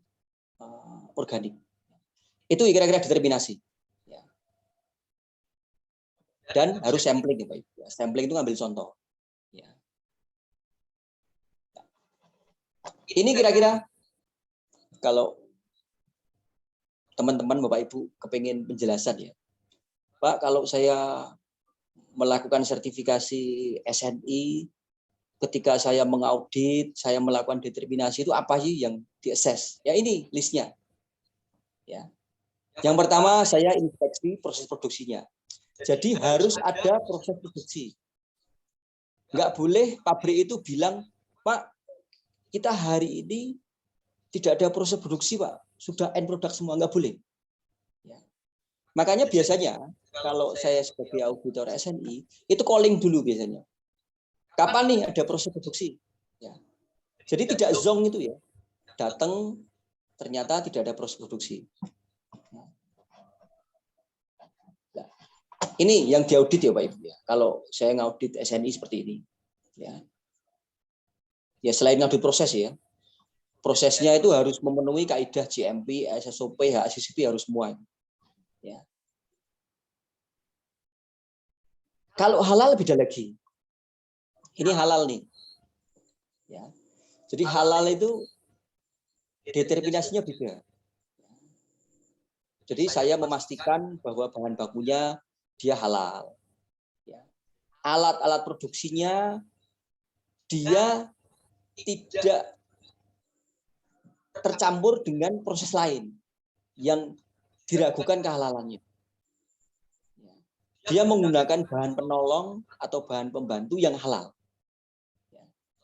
organik. Itu kira-kira determinasi. Ya. Dan harus sampling ya Pak Ibu. Sampling itu ngambil contoh. Ya. Ini kira-kira kalau teman-teman Bapak Ibu kepengen penjelasan ya. Pak, kalau saya melakukan sertifikasi SNI, ketika saya mengaudit, saya melakukan determinasi itu apa sih yang di-assess? Ya ini listnya. Ya. Yang pertama saya inspeksi proses produksinya. Jadi harus ada proses produksi. Nggak boleh pabrik itu bilang, Pak, kita hari ini tidak ada proses produksi, Pak. Sudah end produk semua, nggak boleh. Ya. Makanya biasanya kalau saya sebagai auditor SNI, itu calling dulu biasanya. Kapan nih ada proses produksi? Ya. Jadi tidak zong itu ya. Datang ternyata tidak ada proses produksi. Nah, ini yang diaudit ya Pak Ibu ya. Kalau saya ngaudit SNI seperti ini. Ya. Ya selain ngaudit proses ya. Prosesnya itu harus memenuhi kaidah GMP, SSOP, HACCP harus semua. Ya. Kalau halal beda lagi. Ini halal nih. Ya. Jadi halal itu determinasinya beda. Jadi saya memastikan bahwa bahan bakunya dia halal. Ya. Alat-alat produksinya dia tidak tercampur dengan proses lain yang diragukan kehalalannya. Dia menggunakan bahan penolong atau bahan pembantu yang halal.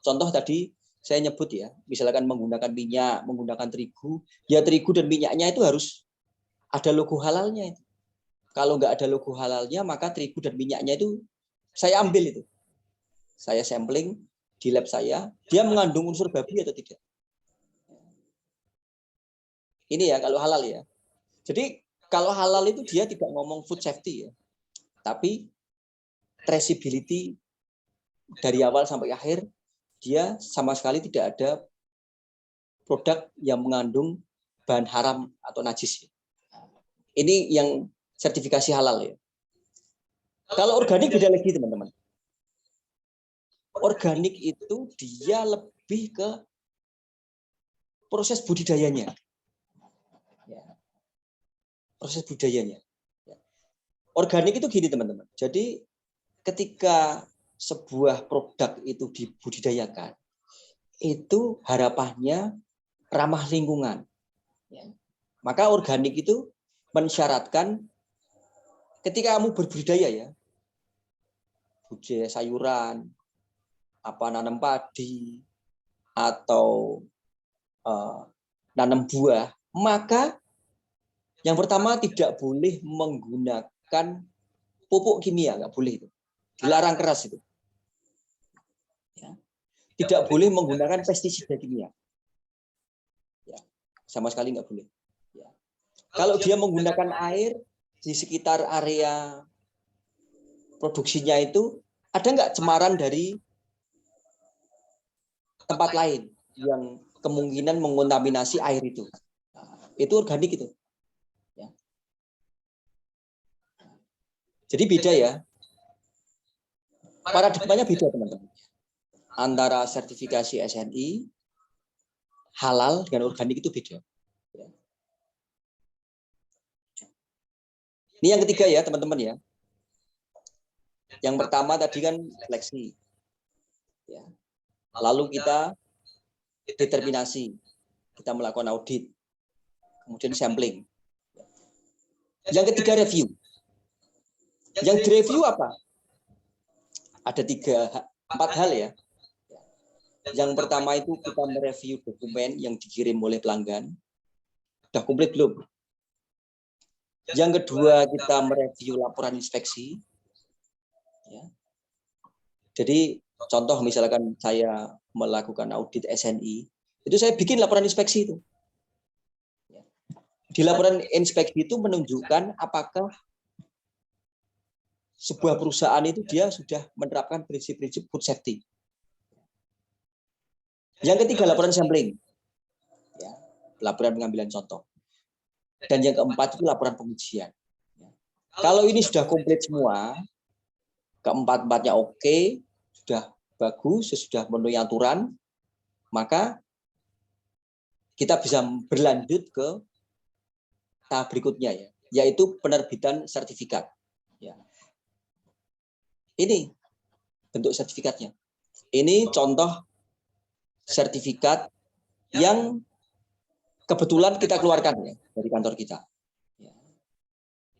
Contoh tadi saya nyebut ya, misalkan menggunakan minyak, menggunakan terigu, ya terigu dan minyaknya itu harus ada logo halalnya. Kalau nggak ada logo halalnya, maka terigu dan minyaknya itu saya ambil itu. Saya sampling di lab saya, dia mengandung unsur babi atau tidak. Ini ya kalau halal ya. Jadi kalau halal itu dia tidak ngomong food safety ya. Tapi traceability dari awal sampai akhir dia sama sekali tidak ada produk yang mengandung bahan haram atau najis. Ini yang sertifikasi halal ya. Kalau organik beda lagi teman-teman. Organik itu dia lebih ke proses budidayanya. Proses budidayanya. Organik itu gini teman-teman. Jadi ketika sebuah produk itu dibudidayakan, itu harapannya ramah lingkungan. Maka organik itu mensyaratkan ketika kamu berbudidaya ya, budidaya sayuran, nanam padi, atau nanam buah, maka yang pertama tidak boleh menggunakan pupuk kimia, nggak boleh itu. Dilarang keras itu. Ya. Tidak boleh menggunakan pestisida kimia. Ya. Sama sekali nggak boleh. Ya. Kalau dia menggunakan air di sekitar area produksinya itu, ada nggak cemaran dari tempat lain yang kemungkinan mengontaminasi air itu? Nah, itu organik itu. Ya. Jadi beda ya. Paradigmanya beda teman-teman. Antara sertifikasi SNI, halal dengan organik itu beda. Ini yang ketiga ya teman-teman ya. Yang pertama tadi kan seleksi. Ya. Lalu kita determinasi. Kita melakukan audit. Kemudian sampling. Yang ketiga review. Yang direview apa? Ada 4 hal ya. Yang pertama itu kita mereview dokumen yang dikirim oleh pelanggan. Sudah komplit belum? Yang kedua kita mereview laporan inspeksi. Ya. Jadi contoh misalkan saya melakukan audit SNI, itu saya bikin laporan inspeksi itu. Di laporan inspeksi itu menunjukkan apakah sebuah perusahaan itu dia sudah menerapkan prinsip-prinsip food safety. Yang ketiga laporan sampling, ya, laporan pengambilan contoh. Dan yang keempat itu laporan pengujian. Kalau ini sudah komplit semua, keempat-empatnya oke, sudah bagus, sudah memenuhi aturan, maka kita bisa berlanjut ke tahap berikutnya ya, yaitu penerbitan sertifikat. Ya. Ini bentuk sertifikatnya. Ini contoh sertifikat yang kebetulan kita keluarkan ya dari kantor kita.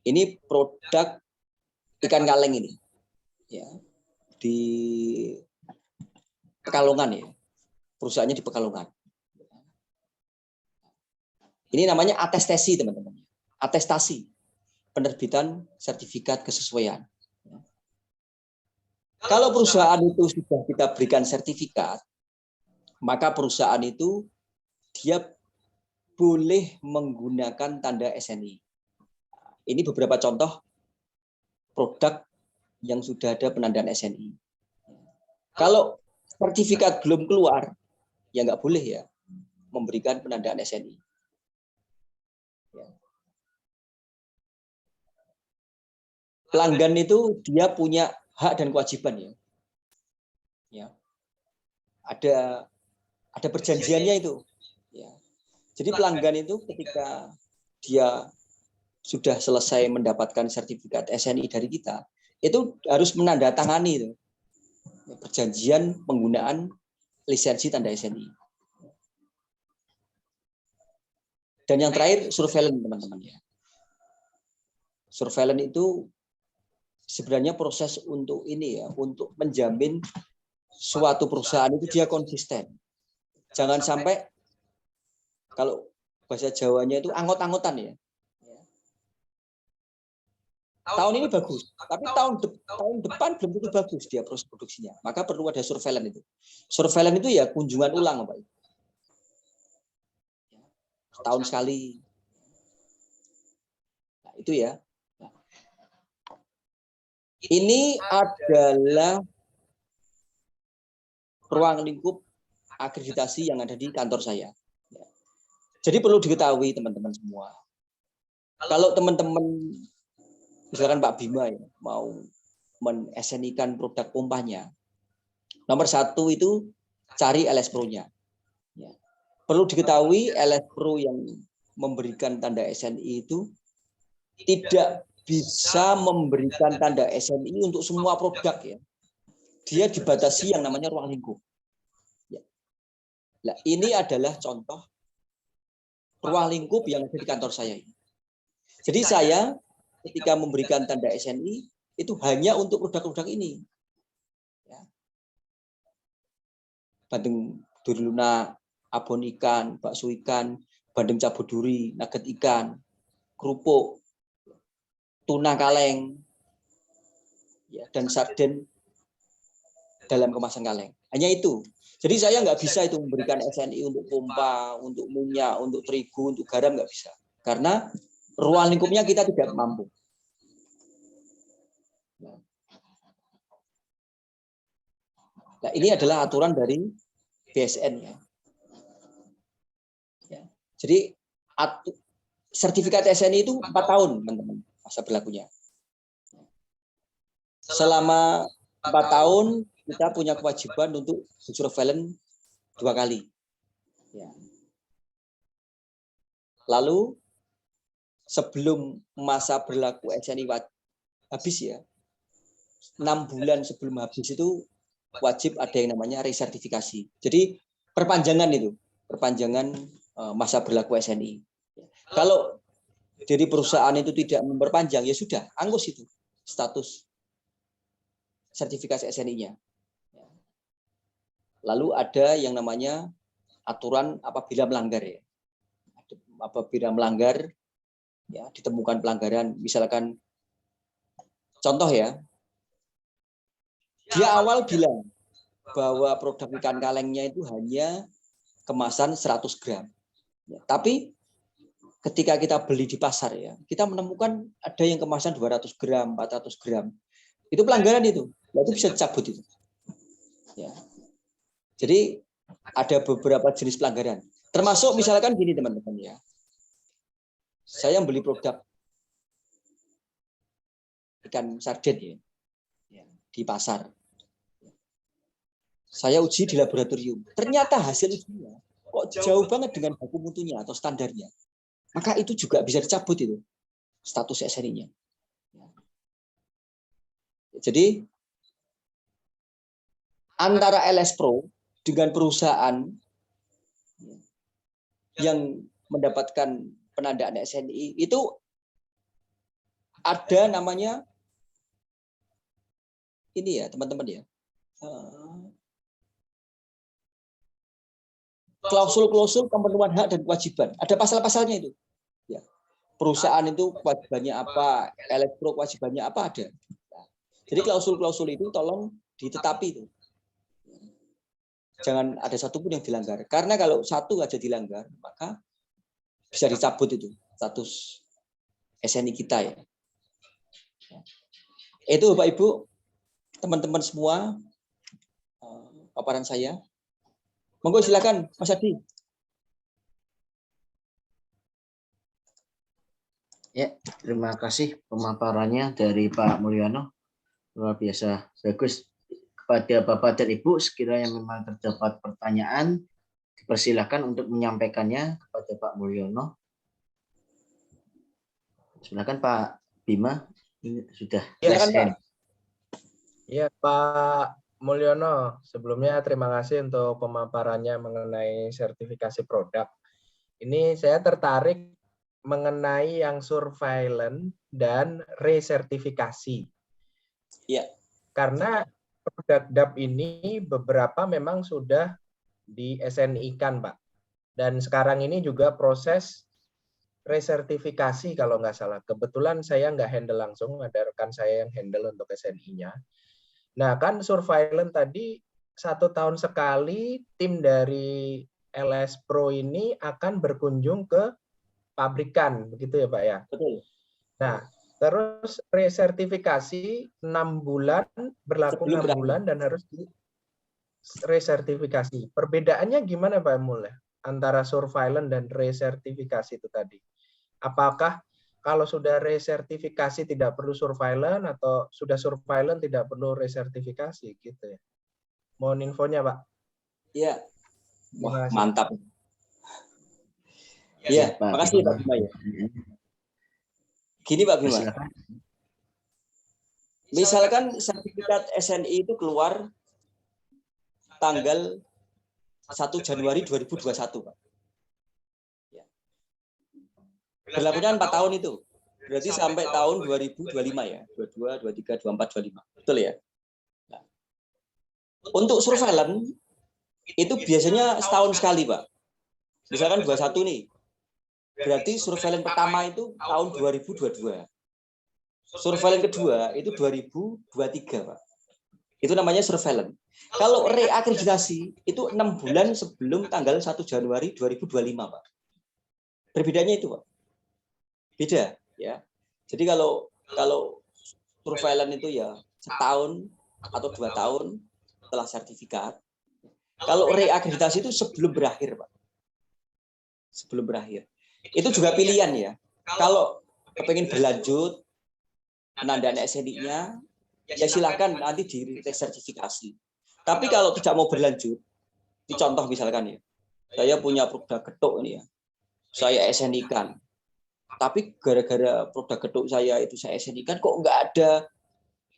Ini produk ikan kaleng ini, ya, di Pekalongan ya, perusahaannya di Pekalongan. Ini namanya atestasi teman-teman, atestasi penerbitan sertifikat kesesuaian. Kalau perusahaan itu sudah kita berikan sertifikat, maka perusahaan itu dia boleh menggunakan tanda SNI. Ini beberapa contoh produk yang sudah ada penandaan SNI. Kalau sertifikat belum keluar, ya nggak boleh ya memberikan penandaan SNI. pelanggan itu dia punya hak dan kewajiban ya. Ya. Ada perjanjiannya itu. Ya. Jadi pelanggan itu ketika dia sudah selesai mendapatkan sertifikat SNI dari kita, itu harus menandatangani itu perjanjian penggunaan lisensi tanda SNI. Dan yang terakhir surveillance teman-teman ya. Surveillance itu sebenarnya proses untuk ini ya, untuk menjamin suatu perusahaan itu dia konsisten. Jangan sampai kalau bahasa Jawanya itu anggot-anggotan ya. Tahun ini bagus, tapi tahun depan belum tentu bagus dia proses produksinya. Maka perlu ada surveillance itu. Surveillance itu ya kunjungan ulang, Pak. Tahun sekali. Nah, itu ya. Nah, ini adalah ruang lingkup akreditasi yang ada di kantor saya. Jadi perlu diketahui teman-teman semua. Kalau teman-teman misalkan Pak Bima ya, mau men-SNI-kan produk pompanya, nomor satu itu cari LS Pro-nya. Ya. Perlu diketahui LS Pro yang memberikan tanda SNI itu tidak bisa memberikan tanda SNI untuk semua produk ya. Dia dibatasi yang namanya ruang lingkup. Ya. Nah, ini adalah contoh ruang lingkup yang ada di kantor saya ini. Jadi saya ketika memberikan tanda SNI itu hanya untuk produk-produk ini. Ya. Bandeng duri lunak, abon ikan, bakso ikan, bandeng cabut duri, nugget ikan, kerupuk, tuna kaleng, ya, dan sarden dalam kemasan kaleng. Hanya itu. Jadi saya nggak bisa itu memberikan SNI untuk pompa, untuk minyak, untuk terigu, untuk garam, nggak bisa. Karena ruang lingkupnya kita tidak mampu. Nah, ini adalah aturan dari BSN ya. Ya. Jadi sertifikat SNI itu 4 tahun, teman-teman, masa berlakunya. Selama 4 tahun kita punya kewajiban untuk surveillance 2 kali. Ya. Lalu sebelum masa berlaku SNI habis ya, 6 bulan sebelum habis itu wajib ada yang namanya resertifikasi. Jadi perpanjangan itu, perpanjangan masa berlaku SNI. Kalau dari perusahaan itu tidak memperpanjang, ya sudah, angus itu status sertifikasi SNI-nya. Lalu ada yang namanya aturan apabila melanggar ya. Apabila melanggar, ya ditemukan pelanggaran, misalkan contoh ya, dia awal bilang bahwa produk ikan kalengnya itu hanya kemasan 100 gram. Ya, tapi ketika kita beli di pasar ya, kita menemukan ada yang kemasan 200 gram, 400 gram. Itu pelanggaran itu. Nah, itu bisa dicabut itu. Ya. Jadi ada beberapa jenis pelanggaran. Termasuk misalkan gini teman-teman ya. Saya beli produk ikan sarden ya, di pasar. Saya uji di laboratorium. Ternyata hasil ujinya kok jauh banget dengan baku mutunya atau standarnya. Maka itu juga bisa dicabut itu status SNI-nya. Jadi antara LS Pro dengan perusahaan yang mendapatkan penandaan SNI itu ada namanya ini ya teman-teman ya, klausul-klausul pemenuhan hak dan kewajiban. Ada pasal-pasalnya itu. Ya. Perusahaan itu kewajibannya apa, LS Pro kewajibannya apa ada. Jadi klausul-klausul itu tolong ditetapi itu. Jangan ada satupun yang dilanggar. Karena kalau satu aja dilanggar, maka bisa dicabut itu status SNI kita ya. Itu Bapak Ibu, teman-teman semua, paparan saya. Monggo silakan Mas Adi. Ya, terima kasih pemaparannya dari Pak Mulyono. Luar biasa bagus. Kepada Bapak dan Ibu, sekiranya memang terdapat pertanyaan, dipersilakan untuk menyampaikannya kepada Pak Mulyono. Silakan Pak Bima, ini sudah Silakan, Pak. Ya, Pak Mulyono, sebelumnya terima kasih untuk pemaparannya mengenai sertifikasi produk. Ini saya tertarik mengenai yang surveillance dan resertifikasi. Ya. Karena produk DAP ini beberapa memang sudah di SNI-kan, Pak. Dan sekarang ini juga proses resertifikasi kalau nggak salah. Kebetulan saya nggak handle langsung, ada rekan saya yang handle untuk SNI-nya. Nah, kan surveillance tadi 1 tahun sekali tim dari LS Pro ini akan berkunjung ke pabrikan, begitu ya Pak ya? Betul. Nah, terus resertifikasi 6 bulan, berlaku 6 bulan dan harus di resertifikasi. Perbedaannya gimana Pak Mul antara surveillance dan resertifikasi itu tadi? Apakah kalau sudah resertifikasi tidak perlu surveillance atau sudah surveillance tidak perlu resertifikasi gitu ya? Mohon infonya Pak. Iya. Wah, Makasih. mantap. Iya, makasih Pak Bima ya. Gini Pak Bima. Misalkan sertifikat SNI itu keluar tanggal 1 Januari 2021, Pak. Berlakunya 4 tahun itu. Berarti sampai tahun 2025 ya. 22, 23, 24, 25. Betul ya? Nah, untuk surveillance itu biasanya setahun sekali, Pak. Misalkan 21 nih. Berarti surveillance pertama itu tahun 2022. Surveillance kedua itu 2023, Pak. Itu namanya surveillance. Kalau reakreditasi itu 6 bulan sebelum tanggal 1 Januari 2025, Pak. Perbedaannya itu, Pak. Beda, ya. Jadi kalau surveillance itu ya setahun atau 2 tahun setelah sertifikat. Kalau reakreditasi itu sebelum berakhir, Pak. Sebelum berakhir. Itu juga pilihan ya. Kalau kepengen berlanjut penandaan SNI-nya, ya silakan nanti di resertifikasi. Tapi kalau tidak mau berlanjut, ini contoh misalkan ya, saya punya produk getuk ini ya, saya SNI-kan. Tapi gara-gara produk getuk saya itu saya SNI-kan, kok nggak ada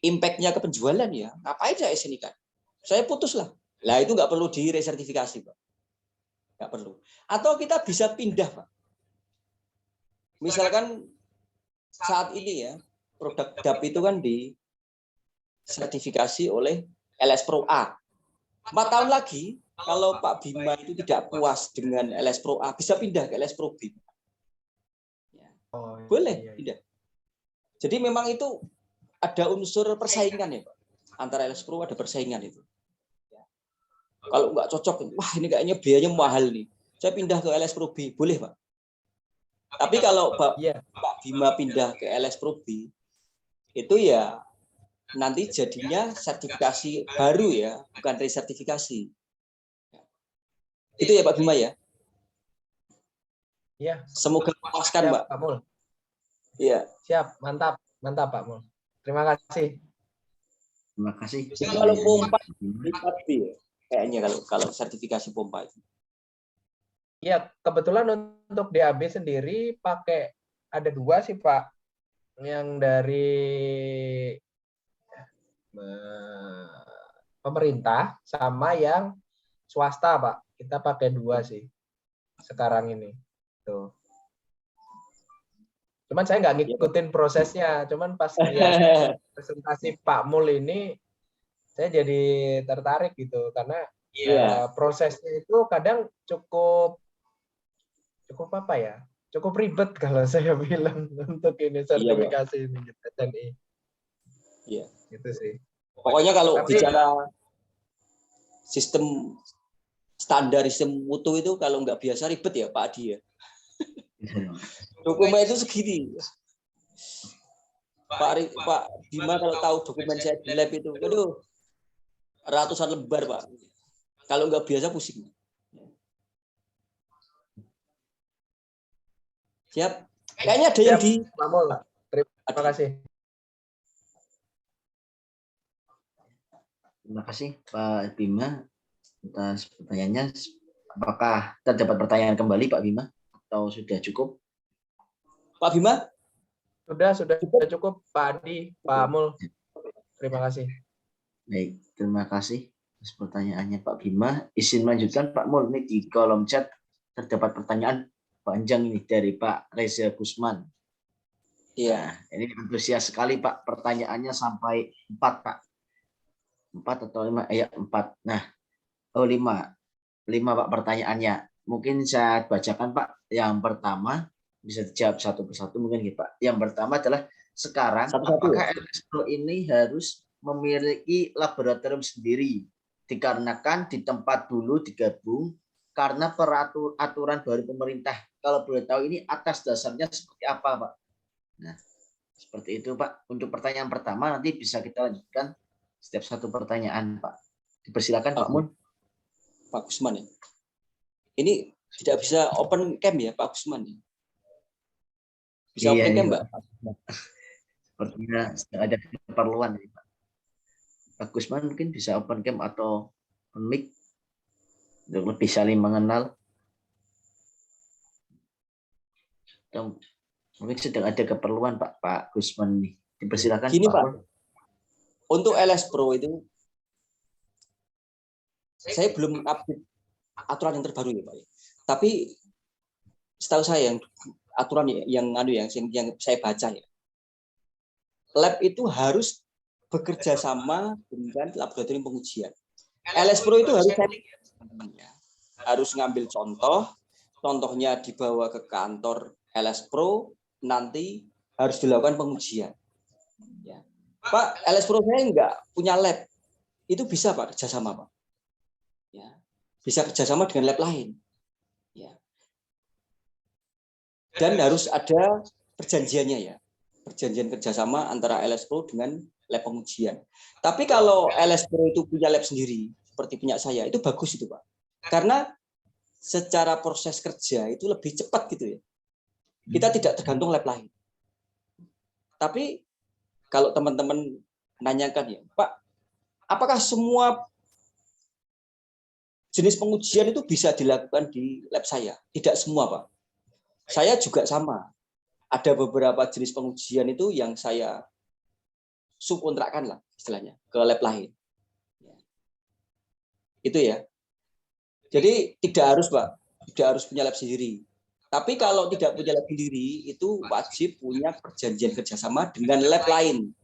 impact-nya ke penjualan ya? Ngapain saya SNI-kan? Saya putus lah. Lah itu nggak perlu di resertifikasi, Pak. Nggak perlu. Atau kita bisa pindah, Pak. Misalkan saat ini ya, produk DAP itu kan disertifikasi oleh LS Pro A. 4 tahun lagi, kalau Pak Bima itu tidak puas dengan LS Pro A, bisa pindah ke LS Pro B. Boleh pindah. Jadi memang itu ada unsur persaingan ya, Pak. Antara LS Pro ada persaingan itu. Kalau nggak cocok, wah ini kayaknya biayanya mahal nih. Saya pindah ke LS Pro B, boleh, Pak. Tapi kalau Pak Bima pindah ke LS Pro B, itu ya nanti jadinya sertifikasi baru ya, bukan resertifikasi. Itu ya Pak Bima ya. Iya. Semoga memuaskan, Pak. Pak Mul. Iya. Siap, mantap Pak Mul. Terima kasih. Terima kasih. Kalau pompa ya, kayaknya kalau sertifikasi pompa itu. Ya, kebetulan untuk DAB sendiri pakai ada 2 sih Pak. Yang dari pemerintah sama yang swasta, Pak. Kita pakai 2 sih sekarang ini. Tuh. Cuman saya nggak ngikutin prosesnya. Cuman pas lihat presentasi Pak Mul ini, saya jadi tertarik gitu karena prosesnya itu kadang cukup apa ya? Cukup ribet kalau saya bilang untuk ini sertifikasi ini SNI. Iya. Gitu sih. Pokoknya kalau bicara sistem standar sistem mutu itu kalau nggak biasa ribet ya Pak Adi ya. Dokumen itu segini. Pak Bima kalau tahu dokumen saya di lab itu, aduh, ratusan lembar Pak. Kalau nggak biasa pusing. Siap. Kayaknya ada yang Siap, di Pak Mul. Terima kasih. Terima kasih Pak Bima atas pertanyaannya. Apakah terdapat pertanyaan kembali Pak Bima atau sudah cukup? Pak Bima? Sudah cukup Pak Adi, Pak Mul. Terima kasih. Baik, terima kasih atas pertanyaannya Pak Bima. Izin melanjutkan Pak Mul, ini di kolom chat terdapat pertanyaan panjang ini dari Pak Reza Gusman. Iya. Nah, ini antusias sekali Pak, pertanyaannya sampai 4 Pak. 4 atau 5? Ya 4. Nah, 5 Pak pertanyaannya. Mungkin saya bacakan Pak. Yang pertama bisa dijawab satu persatu mungkin gitu Pak. Yang pertama adalah sekarang Satu-satu. apakah LSPro ini harus memiliki laboratorium sendiri dikarenakan di tempat dulu digabung karena peraturan baru pemerintah. Kalau boleh tahu ini atas dasarnya seperti apa Pak? Nah, seperti itu Pak. Untuk pertanyaan pertama nanti bisa kita lanjutkan setiap satu pertanyaan Pak. Dipersilakan Pak Mun. Pak Gusman ya. Ini tidak bisa open cam ya Pak Gusman ya? Bisa open cam Mbak? Sepertinya sedang ada keperluan ini Pak. Pak Gusman mungkin bisa open cam atau open mic untuk lebih saling mengenal. Dan mungkin sedang ada keperluan Pak Gusman nih. Dipersilakan Gini Pak, Mun. untuk LS Pro itu saya belum update aturan yang terbaru ya Pak. Tapi setahu saya yang aturan yang saya baca ya, lab itu harus bekerja sama dengan laboratorium pengujian. LS Pro itu harus ngambil contohnya dibawa ke kantor LS Pro, nanti harus dilakukan pengujian. Ya. Pak, LS Pro saya nggak punya lab, itu bisa Pak kerjasama Pak. Ya. Bisa kerjasama dengan lab lain. Ya. Dan harus ada perjanjiannya ya, perjanjian kerjasama antara LS Pro dengan lab pengujian. Tapi kalau LS Pro itu punya lab sendiri, seperti punya saya, itu bagus itu Pak. Karena secara proses kerja itu lebih cepat gitu ya. Kita tidak tergantung lab lain. Tapi kalau teman-teman nanyakan ya, Pak, apakah semua jenis pengujian itu bisa dilakukan di lab saya? Tidak semua Pak. Saya juga sama. Ada beberapa jenis pengujian itu yang saya subkontrakkan lah istilahnya ke lab lain. Itu ya. Jadi tidak harus Pak, tidak harus punya lab sendiri. Tapi kalau tidak punya lab sendiri itu wajib punya perjanjian kerjasama dengan lab lain.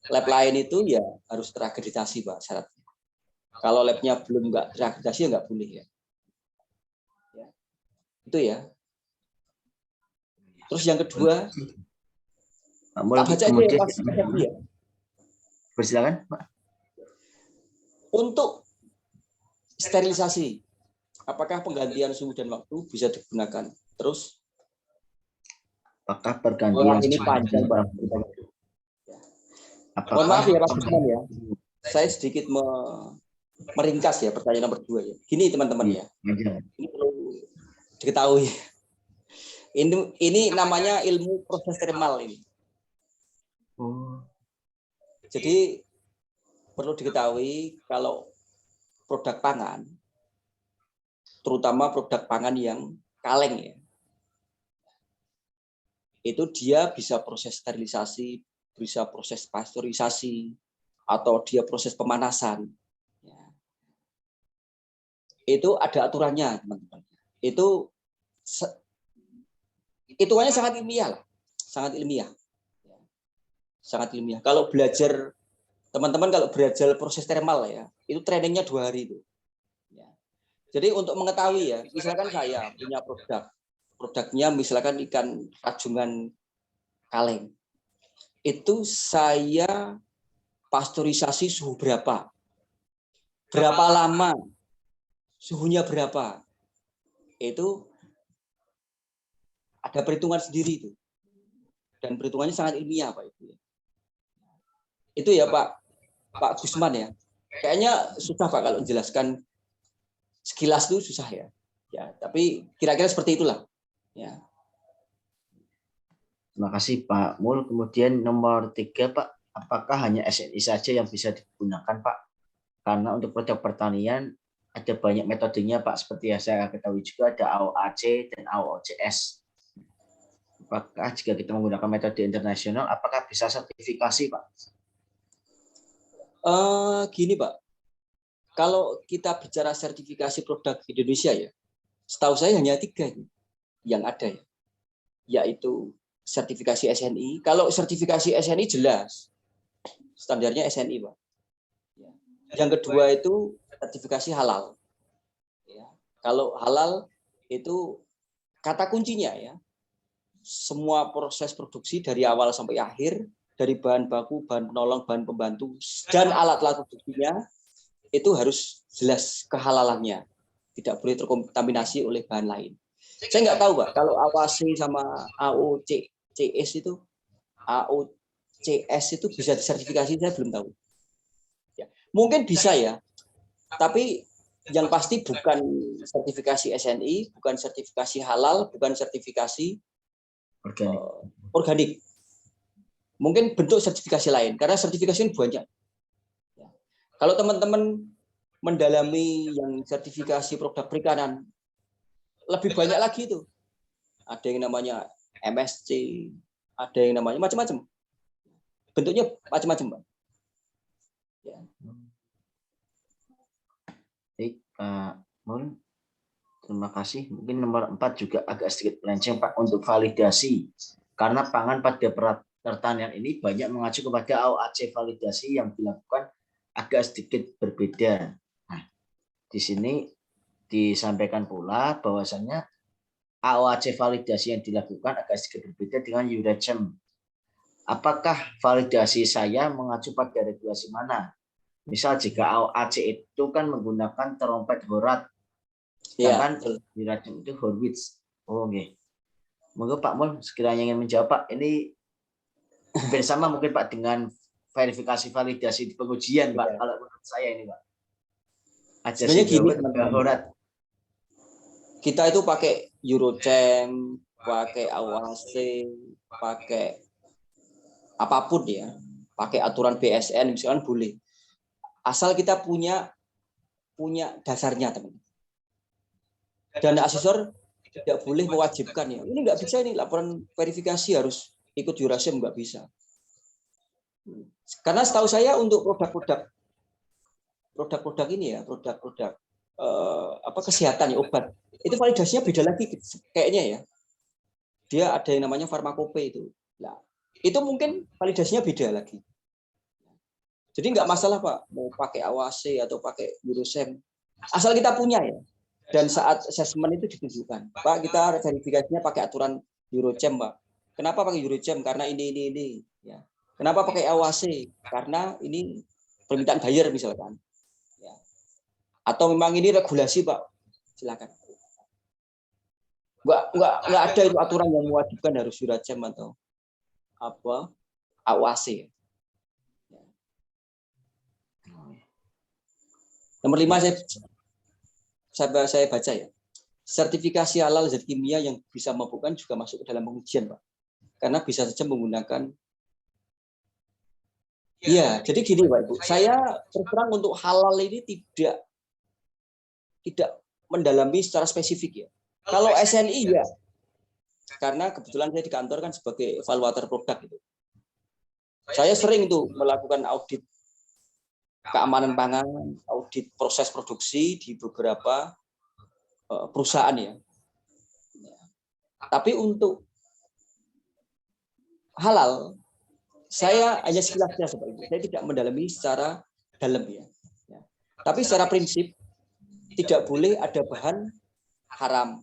Lab lain itu ya harus terakreditasi Pak syaratnya. Kalau labnya belum nggak terakreditasi ya nggak boleh ya. Itu ya. Terus yang kedua, tak baca ini ya, Pak. Ya. Persilakan Pak. Untuk sterilisasi, apakah penggantian suhu dan waktu bisa digunakan? Terus, apakah pergantian ini panjang Pak. Mohon maaf ya Pak Gusman ya. Saya sedikit meringkas ya pertanyaan nomor 2 ya. Gini teman-teman ya. Ini perlu diketahui. Ini namanya ilmu proses termal ini. Jadi perlu diketahui kalau produk pangan, terutama produk pangan yang kaleng ya, itu dia bisa proses sterilisasi, bisa proses pasteurisasi, atau dia proses pemanasan. Itu ada aturannya teman-teman. Hitungannya sangat ilmiah lah, sangat ilmiah. Sangat ilmiah. Kalau belajar, teman-teman kalau belajar proses termal ya, itu trainingnya 2 hari itu. Ya. Jadi untuk mengetahui ya, misalkan saya punya produknya misalkan ikan rajungan kaleng, itu saya pasteurisasi suhu berapa lama, suhunya berapa, itu ada perhitungan sendiri itu, dan perhitungannya sangat ilmiah Pak Ibu. Itu ya Pak Gusman ya. Kayaknya susah Pak kalau menjelaskan sekilas itu susah ya. Ya, tapi kira-kira seperti itulah. Ya. Terima kasih Pak Mul. Kemudian nomor 3 Pak, apakah hanya SNI saja yang bisa digunakan Pak? Karena untuk produk pertanian ada banyak metodenya Pak, seperti yang saya ketahui juga ada AOAC dan AOCS. Apakah jika kita menggunakan metode internasional, apakah bisa sertifikasi Pak? Gini Pak, kalau kita bicara sertifikasi produk Indonesia ya, setahu saya hanya 3 yang ada ya, yaitu sertifikasi SNI. Kalau sertifikasi SNI jelas, standarnya SNI Pak. Yang kedua itu sertifikasi halal. Ya. Kalau halal itu kata kuncinya ya, semua proses produksi dari awal sampai akhir, dari bahan baku, bahan penolong, bahan pembantu, dan alat-alat produksinya itu harus jelas kehalalannya, tidak boleh terkontaminasi oleh bahan lain. Saya nggak tahu Pak, kalau AOC sama AOCS itu, AOCS itu bisa disertifikasi, saya belum tahu. Ya, mungkin bisa ya, tapi yang pasti bukan sertifikasi SNI, bukan sertifikasi halal, bukan sertifikasi organik. Mungkin bentuk sertifikasi lain, karena sertifikasi ini banyak. Kalau teman-teman mendalami yang sertifikasi produk perikanan, lebih banyak lagi itu. Ada yang namanya MSC, ada yang namanya macam-macam. Bentuknya macam-macam, Pak. Ya. Baik, Pak Mul. Terima kasih. Mungkin nomor 4 juga agak sedikit melenceng Pak untuk validasi. Karena pangan pada pertanian ini banyak mengacu kepada AOAC validasi yang dilakukan agak sedikit berbeda. Nah, di sini disampaikan pula bahwasannya AOAC validasi yang dilakukan agak sedikit berbeda dengan EURECEM. Apakah validasi saya mengacu pada regulasi mana? Misal jika AOAC itu kan menggunakan trompet Horat, sedangkan EURECEM itu Horwitz. Oh, oke. Monggo Pak Mul sekiranya ingin menjawab Pak. Ini bersama mungkin Pak dengan verifikasi validasi di pengujian Pak. Kalau menurut saya ini Pak. Sebenarnya gini teman-teman. Kita itu pakai EUROCEM, pakai AOAC, pakai apapun ya, pakai aturan BSN misalkan boleh. Asal kita punya dasarnya teman. Dan asesor tidak boleh mewajibkan ya. Ini nggak bisa ini laporan verifikasi harus ikut EUROCEM, nggak bisa. Karena setahu saya untuk produk-produk ini ya, produk-produk kesehatan ya, obat itu validasinya beda lagi kayaknya ya. Dia ada yang namanya farmakope itu. Nah, itu mungkin validasinya beda lagi. Jadi nggak masalah Pak mau pakai AOAC atau pakai EUROCEM, asal kita punya ya. Dan saat asesmen itu ditunjukkan, Pak kita verifikasinya pakai aturan EUROCEM Pak. Kenapa pakai EUROCEM? Karena ini. Ya. Kenapa pakai AOAC? Karena ini permintaan buyer misalkan. Ya. Atau memang ini regulasi Pak, silakan. Nggak ada itu aturan yang mewajibkan harus EUROCEM atau apa AOAC. Nomor 5 saya baca ya. Sertifikasi halal zat kimia yang bisa memabukkan juga masuk ke dalam pengujian Pak. Karena bisa saja menggunakan. Ya, jadi gini Pak Ibu. Saya terus terang untuk halal ini tidak mendalami secara spesifik ya. Kalau SNI ya, karena kebetulan saya di kantor kan sebagai evaluator produk itu. Saya sering tuh melakukan audit keamanan pangan, audit proses produksi di beberapa perusahaan ya. Tapi untuk halal, saya hanya sekilasnya seperti itu. Saya tidak mendalami secara dalam ya. Tapi secara prinsip tidak boleh ada bahan haram,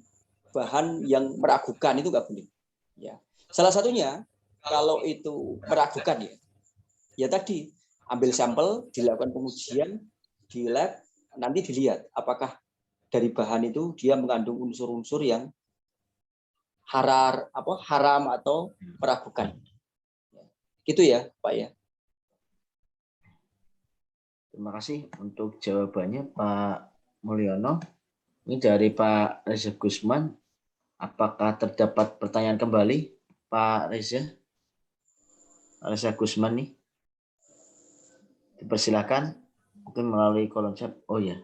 bahan yang meragukan itu nggak boleh. Ya. Salah satunya kalau itu meragukan ya tadi ambil sampel, dilakukan pengujian di lab, nanti dilihat apakah dari bahan itu dia mengandung unsur-unsur yang haram atau meragukan. Gitu ya, Pak ya. Terima kasih untuk jawabannya Pak Mulyono. Ini dari Pak Reza Gusman. Apakah terdapat pertanyaan kembali Pak Reza Gusman nih. Dipersilakan mungkin melalui kolom chat. Oh ya,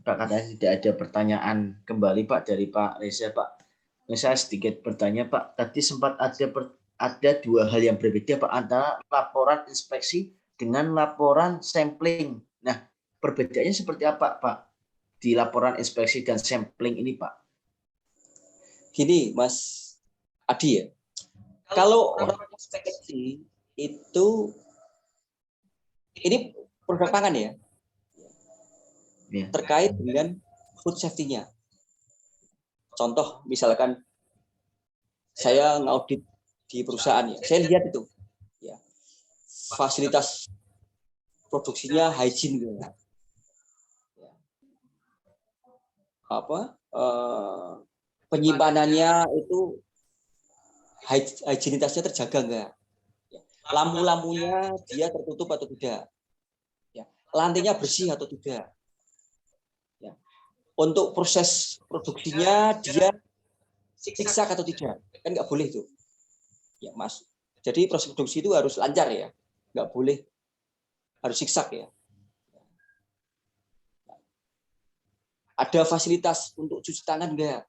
Pak, katanya tidak ada pertanyaan kembali Pak dari Pak Reza Pak. Saya sedikit bertanya Pak, tadi sempat ada dua hal yang berbeda Pak antara laporan inspeksi dengan laporan sampling. Nah, perbedaannya seperti apa Pak di laporan inspeksi dan sampling ini Pak? Gini Mas Adi ya, kalau orang inspeksi itu ini produk pangan ya, terkait dengan food safety-nya. Contoh misalkan saya ngaudit di perusahaan ya, saya lihat itu ya, fasilitas produksinya hygiene gitu. Ya. Penyimpanannya itu higienitasnya terjaga enggak? Lampu-lampunya dia tertutup atau tidak? Ya. Lantainya bersih atau tidak? Ya. Untuk proses produksinya dia siksak atau tidak? Kan nggak boleh itu. Ya, Mas. Jadi proses produksi itu harus lancar ya. Nggak boleh harus siksak ya. Ada fasilitas untuk cuci tangan enggak?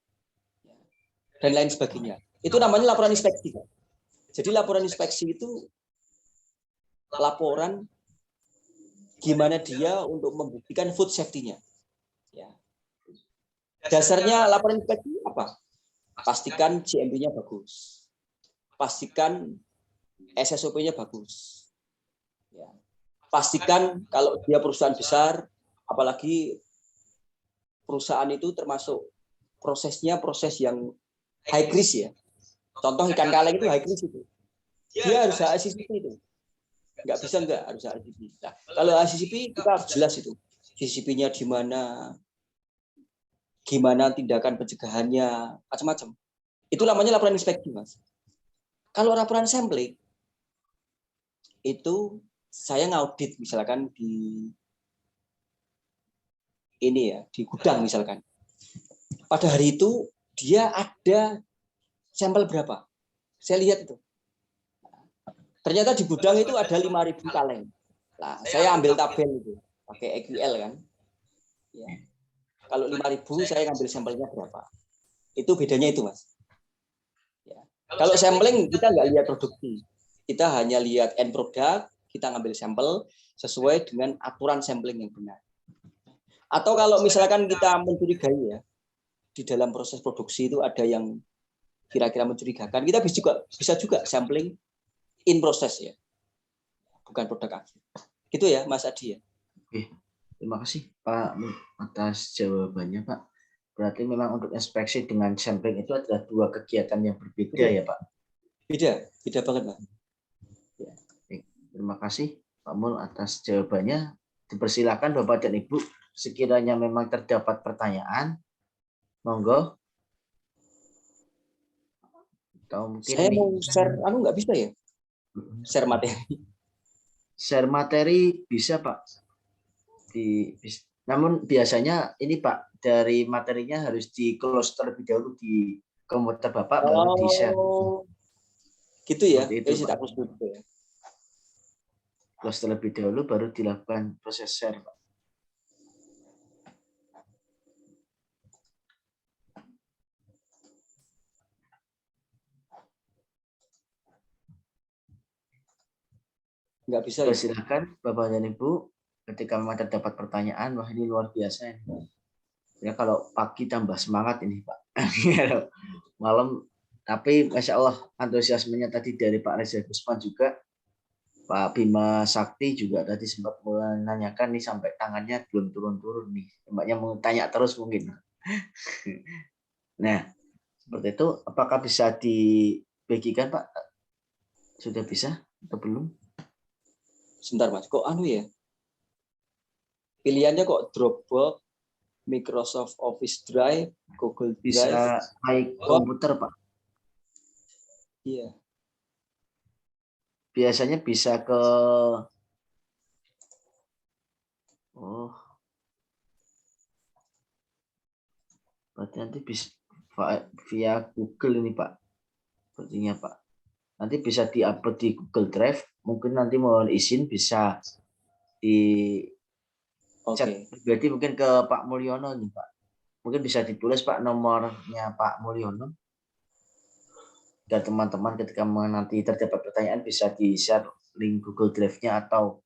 Dan lain sebagainya. Itu namanya laporan inspeksi. Jadi laporan inspeksi itu laporan gimana dia untuk membuktikan food safety-nya. Ya. Dasarnya laporan inspeksi apa? Pastikan GMP-nya bagus. Pastikan SSOP-nya bagus. Ya. Pastikan kalau dia perusahaan besar, apalagi perusahaan itu termasuk prosesnya proses yang high risk ya. Contoh ikan kaleng itu high risk itu. Dia harus HACCP itu. Nggak bisa nggak harus HACCP. Nah, kalau HACCP kita harus jelas itu. CCP-nya di mana, gimana tindakan pencegahannya, macam-macam. Itu namanya laporan inspeksi, Mas. Kalau laporan sampling itu saya ngaudit misalkan di ini ya, di gudang misalkan. Pada hari itu dia ada sampel berapa? Saya lihat itu. Ternyata di gudang itu ada 5.000 kaleng. Nah, saya ambil tabel itu, pakai EQL kan. Ya. Kalau 5.000 saya ngambil sampelnya berapa? Itu bedanya itu, Mas. Ya. Kalau sampling kita nggak lihat produksi. Kita hanya lihat end product, kita ngambil sampel sesuai dengan aturan sampling yang benar. Atau kalau misalkan kita mencurigai ya, di dalam proses produksi itu ada yang kira-kira mencurigakan, kita bisa juga sampling in proses ya, bukan produk akhir. Gitu ya, Mas Adi ya. Oke, terima kasih Pak atas jawabannya Pak. Berarti memang untuk inspeksi dengan sampling itu adalah dua kegiatan yang berbeda ya Pak? Beda banget Pak. Ya. Terima kasih Pak Mul atas jawabannya. Dipersilakan Bapak dan Ibu, sekiranya memang terdapat pertanyaan, monggo. Atau mungkin saya mau share, nggak bisa ya? Share materi. Share materi bisa Pak. Namun biasanya ini Pak, dari materinya harus di close terlebih dahulu di komputer Bapak, baru di share. Gitu ya? Itu, Pak. Close terlebih dahulu baru dilakukan proses share Pak. Nggak bisa ya? Silakan Bapak dan Ibu, ketika memang terdapat pertanyaan, wah ini luar biasa ini. Ya kalau pagi tambah semangat ini Pak. Malam, tapi Masya Allah antusiasmenya tadi dari Pak Reza Gusman juga, Pak Bima Sakti juga tadi sempat menanyakan nih sampai tangannya belum turun-turun nih. Mbaknya mau tanya terus mungkin. Nah, seperti itu apakah bisa dibagikan Pak? Sudah bisa atau belum? Sebentar Mas, kok ya? Pilihannya kok Dropbox, Microsoft Office Drive, Google Drive. Bisa naik komputer Pak. Iya. Biasanya bisa ke berarti nanti bisa via Google ini Pak. Sepertinya Pak. nanti bisa diupload di Google Drive. Mungkin nanti mohon izin bisa di chat pribadi mungkin ke Pak Mulyono nih Pak. Mungkin bisa ditulis Pak nomornya Pak Mulyono. Dan teman-teman ketika nanti terdapat pertanyaan bisa di-share link Google Drive-nya atau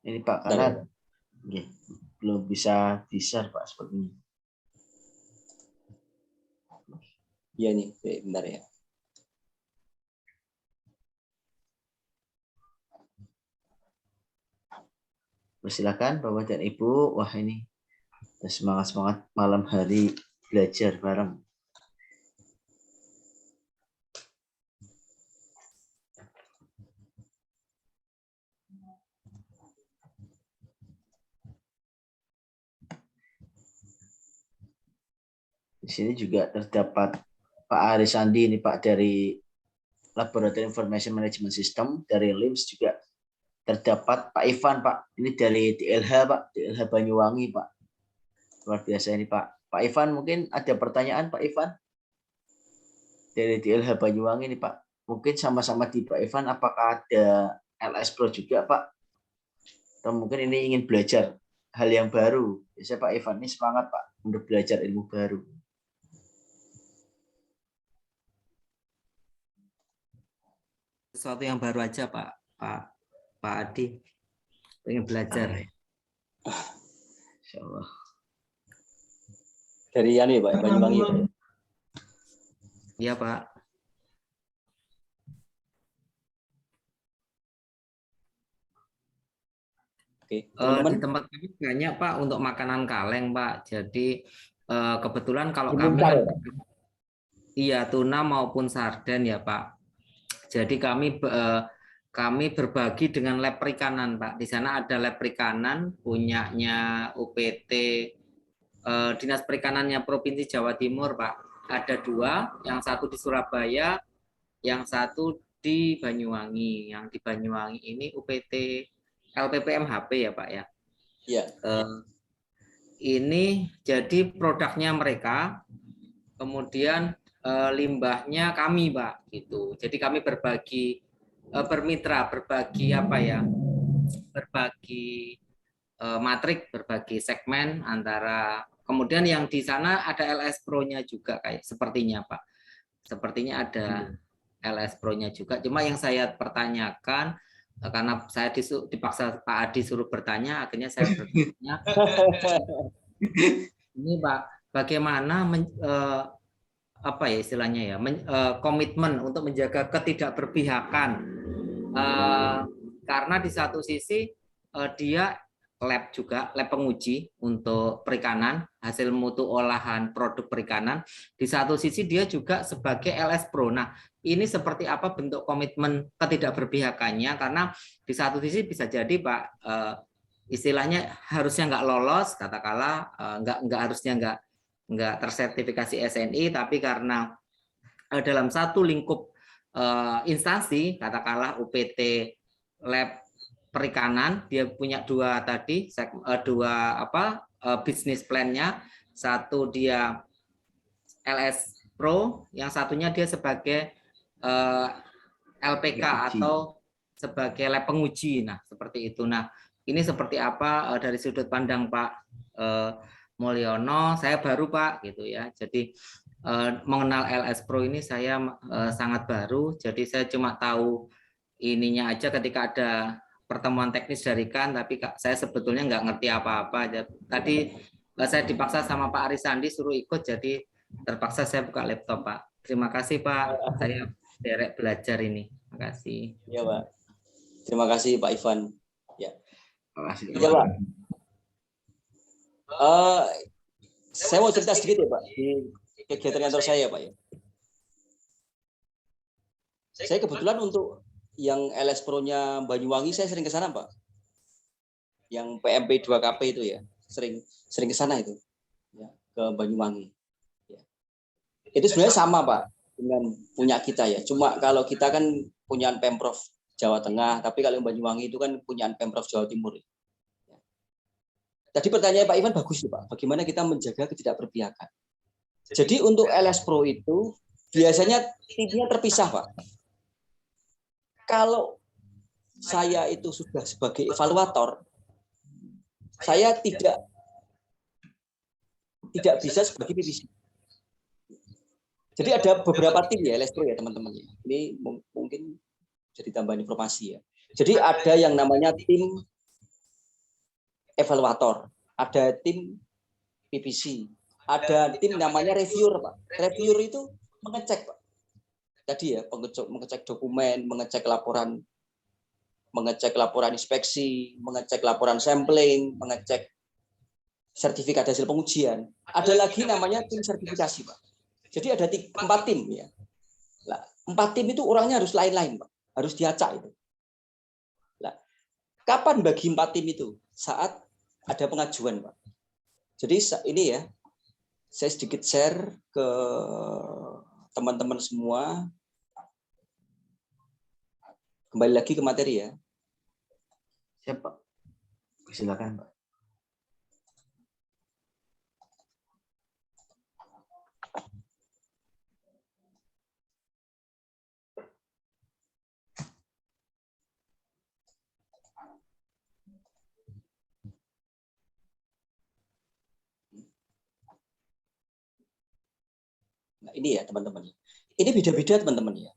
ini Pak karena belum bisa di-share Pak sepertinya. Iya nih, bentar ya. Persilakan Bapak dan Ibu. Wah ini semangat-semangat malam hari belajar bareng. Di sini juga terdapat Pak Arisandi ini Pak dari Laboratorium Information Management System, dari LIMS juga terdapat Pak Ivan Pak, ini dari DLH Pak, DLH Banyuwangi Pak. Luar biasa ini Pak. Pak Ivan mungkin ada pertanyaan Pak Ivan? Dari DLH Banyuwangi ini Pak. Mungkin sama-sama di Pak Ivan apakah ada LS Pro juga Pak? Atau mungkin ini ingin belajar hal yang baru. Biasanya Pak Ivan ini semangat Pak untuk belajar ilmu baru. Sesuatu yang baru aja Pak Adi pengen belajar. Insyaallah. Dari ya Pak Banyuwangi ya Pak. Iya Pak. Oke. Di tempat kami banyak Pak untuk makanan kaleng Pak. Jadi kebetulan kalau kami kan iya tuna maupun sarden ya Pak. Jadi kami berbagi dengan lab perikanan, Pak. Di sana ada lab perikanan punyanya UPT Dinas Perikanannya Provinsi Jawa Timur, Pak. Ada 2, yang satu di Surabaya, yang satu di Banyuwangi. Yang di Banyuwangi ini UPT LPPMHP ya, Pak ya. Iya. Ini jadi produknya mereka, kemudian limbahnya kami, Pak, gitu. Jadi kami berbagi bermitra, berbagi apa ya? Berbagi matrik, berbagi segmen antara kemudian yang di sana ada LS Pro-nya juga kayak sepertinya, Pak. Sepertinya ada LS Pro-nya juga. Cuma yang saya pertanyakan karena saya dipaksa Pak Adi suruh bertanya, akhirnya saya bertanya. Ini Pak, bagaimana apa ya istilahnya ya komitmen untuk menjaga ketidakberpihakan karena di satu sisi dia lab juga lab penguji untuk perikanan hasil mutu olahan produk perikanan, di satu sisi dia juga sebagai LS Pro. Nah ini seperti apa bentuk komitmen ketidakberpihakannya, karena di satu sisi bisa jadi Pak istilahnya harusnya nggak lolos katakanlah nggak harusnya nggak tersertifikasi SNI, tapi karena dalam satu lingkup instansi, katakanlah UPT Lab Perikanan, dia punya 2 tadi, 2 bisnis plan-nya, satu dia LS Pro, yang satunya dia sebagai LPK atau sebagai lab penguji. Nah, seperti itu. Nah, ini seperti apa dari sudut pandang Pak Mulyono, saya baru Pak gitu ya. Jadi mengenal LS Pro ini saya sangat baru. Jadi saya cuma tahu ininya aja ketika ada pertemuan teknis dari KAN, tapi saya sebetulnya nggak ngerti apa-apa. Tadi saya dipaksa sama Pak Arisandi suruh ikut, jadi terpaksa saya buka laptop Pak. Terima kasih Pak. Saya derek belajar ini. Terima kasih. Iya Pak. Terima kasih Pak Ivan. Ya. Terima kasih. Iya Pak. Saya mau cerita sedikit ya Pak di kegiatan kantor saya Pak ya. Saya kebetulan untuk yang LS Pro-nya Banyuwangi saya sering ke sana Pak. Yang PMP 2KP itu ya, sering ke sana itu. Ya, ke Banyuwangi. Ya. Itu sebenarnya sama Pak dengan punya kita ya. Cuma kalau kita kan punyaan Pemprov Jawa Tengah, tapi kalau Banyuwangi itu kan punyaan Pemprov Jawa Timur. Ya. Tadi pertanyaan Pak Ivan bagus ya Pak. Bagaimana kita menjaga ketidakberpihakan? Jadi untuk LS Pro itu biasanya timnya terpisah, Pak. Kalau saya itu sudah sebagai evaluator, saya tidak bisa sebagai PPC. Jadi ada beberapa tim ya, LS Pro ya teman-teman. Ini mungkin jadi tambahan informasi ya. Jadi ada yang namanya tim evaluator, ada tim PPC, ada tim namanya reviewer, Pak. Reviewer itu mengecek, Pak. Tadi ya, mengecek dokumen, mengecek laporan inspeksi, mengecek laporan sampling, mengecek sertifikat hasil pengujian. Ada lagi namanya tim sertifikasi, Pak. Jadi ada 4 tim ya. Nah, 4 tim itu orangnya harus lain-lain, Pak. Harus diacak itu. Nah, kapan bagi 4 tim itu? Saat ada pengajuan, Pak. Jadi ini ya, saya sedikit share ke teman-teman semua. Kembali lagi ke materi ya. Siap, Pak. Silakan, Pak. Nah, ini ya teman-teman. Ini beda-beda teman-teman ya.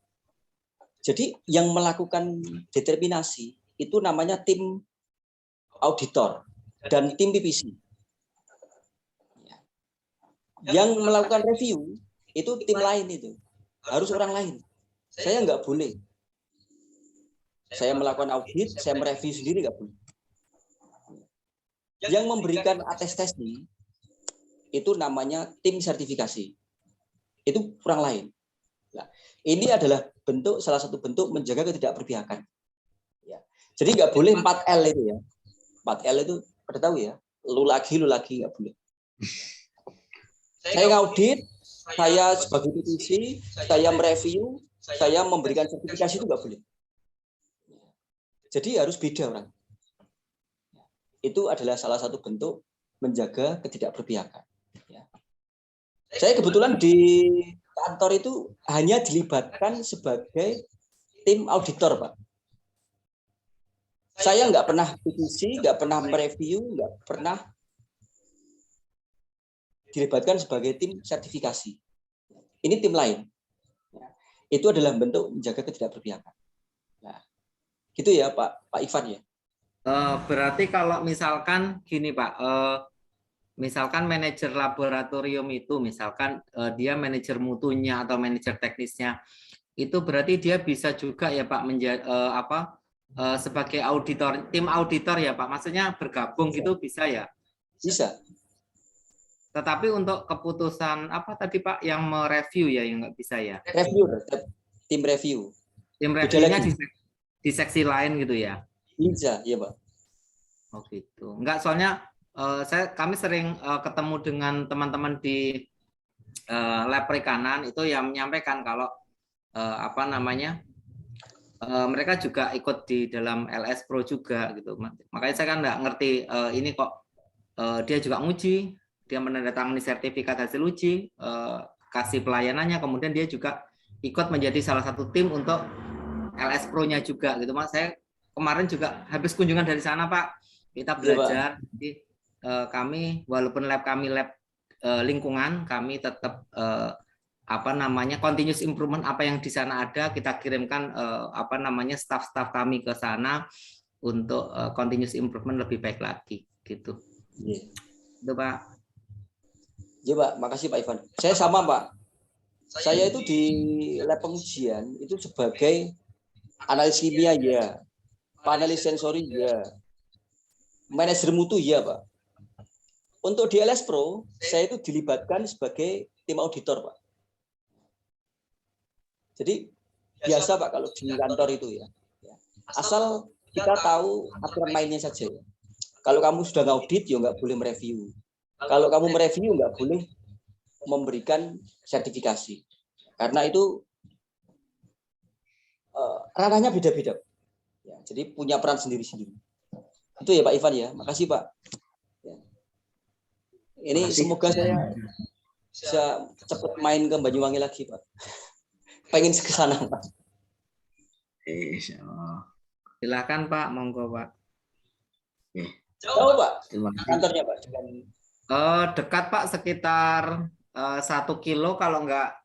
Jadi yang melakukan determinasi itu namanya tim auditor dan tim PPC. Yang melakukan review itu tim lain itu. Harus orang lain. Saya nggak boleh. Saya melakukan audit, saya mereview sendiri nggak boleh. Yang memberikan atestasi itu namanya tim sertifikasi. Itu orang lain. Nah, ini adalah salah satu bentuk menjaga ketidakberpihakan. Ya. Jadi nggak boleh 4L itu ya. 4L itu pada tahu ya. Lu lagi nggak boleh. Saya ngaudit, saya sebagai PPC, saya mereview, saya memberikan sertifikasi itu nggak boleh. Jadi harus beda orang. Itu adalah salah satu bentuk menjaga ketidakberpihakan. Ya. Saya kebetulan di kantor itu hanya dilibatkan sebagai tim auditor, Pak. Saya nggak pernah PPC, nggak pernah mereview, nggak pernah dilibatkan sebagai tim sertifikasi. Ini tim lain. Itu adalah bentuk menjaga ketidakberpihakan. Nah, gitu ya Pak Ivan ya. Berarti kalau misalkan gini Pak, misalkan manajer laboratorium itu, misalkan dia manajer mutunya atau manajer teknisnya, itu berarti dia bisa juga ya Pak menjadi sebagai auditor, tim auditor ya Pak. Maksudnya bergabung Bisa. gitu bisa ya? Bisa. Tetapi untuk keputusan apa tadi Pak yang mereview ya yang nggak bisa ya? Review, tim review. Tim reviewnya di seksi lain gitu ya? Bisa, ya Pak. Oh gitu. Enggak, soalnya kami sering ketemu dengan teman-teman di lab perikanan itu yang menyampaikan kalau mereka juga ikut di dalam LS Pro juga gitu. Makanya saya kan nggak ngerti ini kok dia juga nguji, dia menandatangani sertifikat hasil uji, kasih pelayanannya, kemudian dia juga ikut menjadi salah satu tim untuk LS Pro-nya juga gitu. Mas, saya kemarin juga habis kunjungan dari sana Pak, kita belajar. Jadi kami walaupun kami lab lingkungan, kami tetap continuous improvement apa yang di sana ada, kita kirimkan staff-staff kami ke sana untuk continuous improvement lebih baik lagi gitu. Yeah. Itu Pak. Ya Pak, makasih Pak Ivan. Saya sama Pak. Saya itu di lab pengujian itu sebagai analis kimia ya, analis sensori ya, manajer mutu ya Pak. Untuk di LS Pro, saya itu dilibatkan sebagai tim auditor Pak. Jadi biasa Pak kalau di kantor itu ya. Asal kita tahu aturan mainnya saja. Kalau kamu sudah ngaudit ya nggak boleh mereview. Kalau kamu mereview nggak boleh memberikan sertifikasi. Karena itu ranahnya beda-beda. Ya, jadi punya peran sendiri-sendiri. Itu ya Pak Ivan ya. Makasih Pak. Ya. Ini semoga bisa cepat main ke Banyuwangi lagi, Pak. Pengen ke sana, Pak. Insya Allah. Silakan Pak, monggo Pak. Jauh, Pak. Terima kasih. Kantornya, Pak. Dekat Pak, sekitar 1 kilo kalau enggak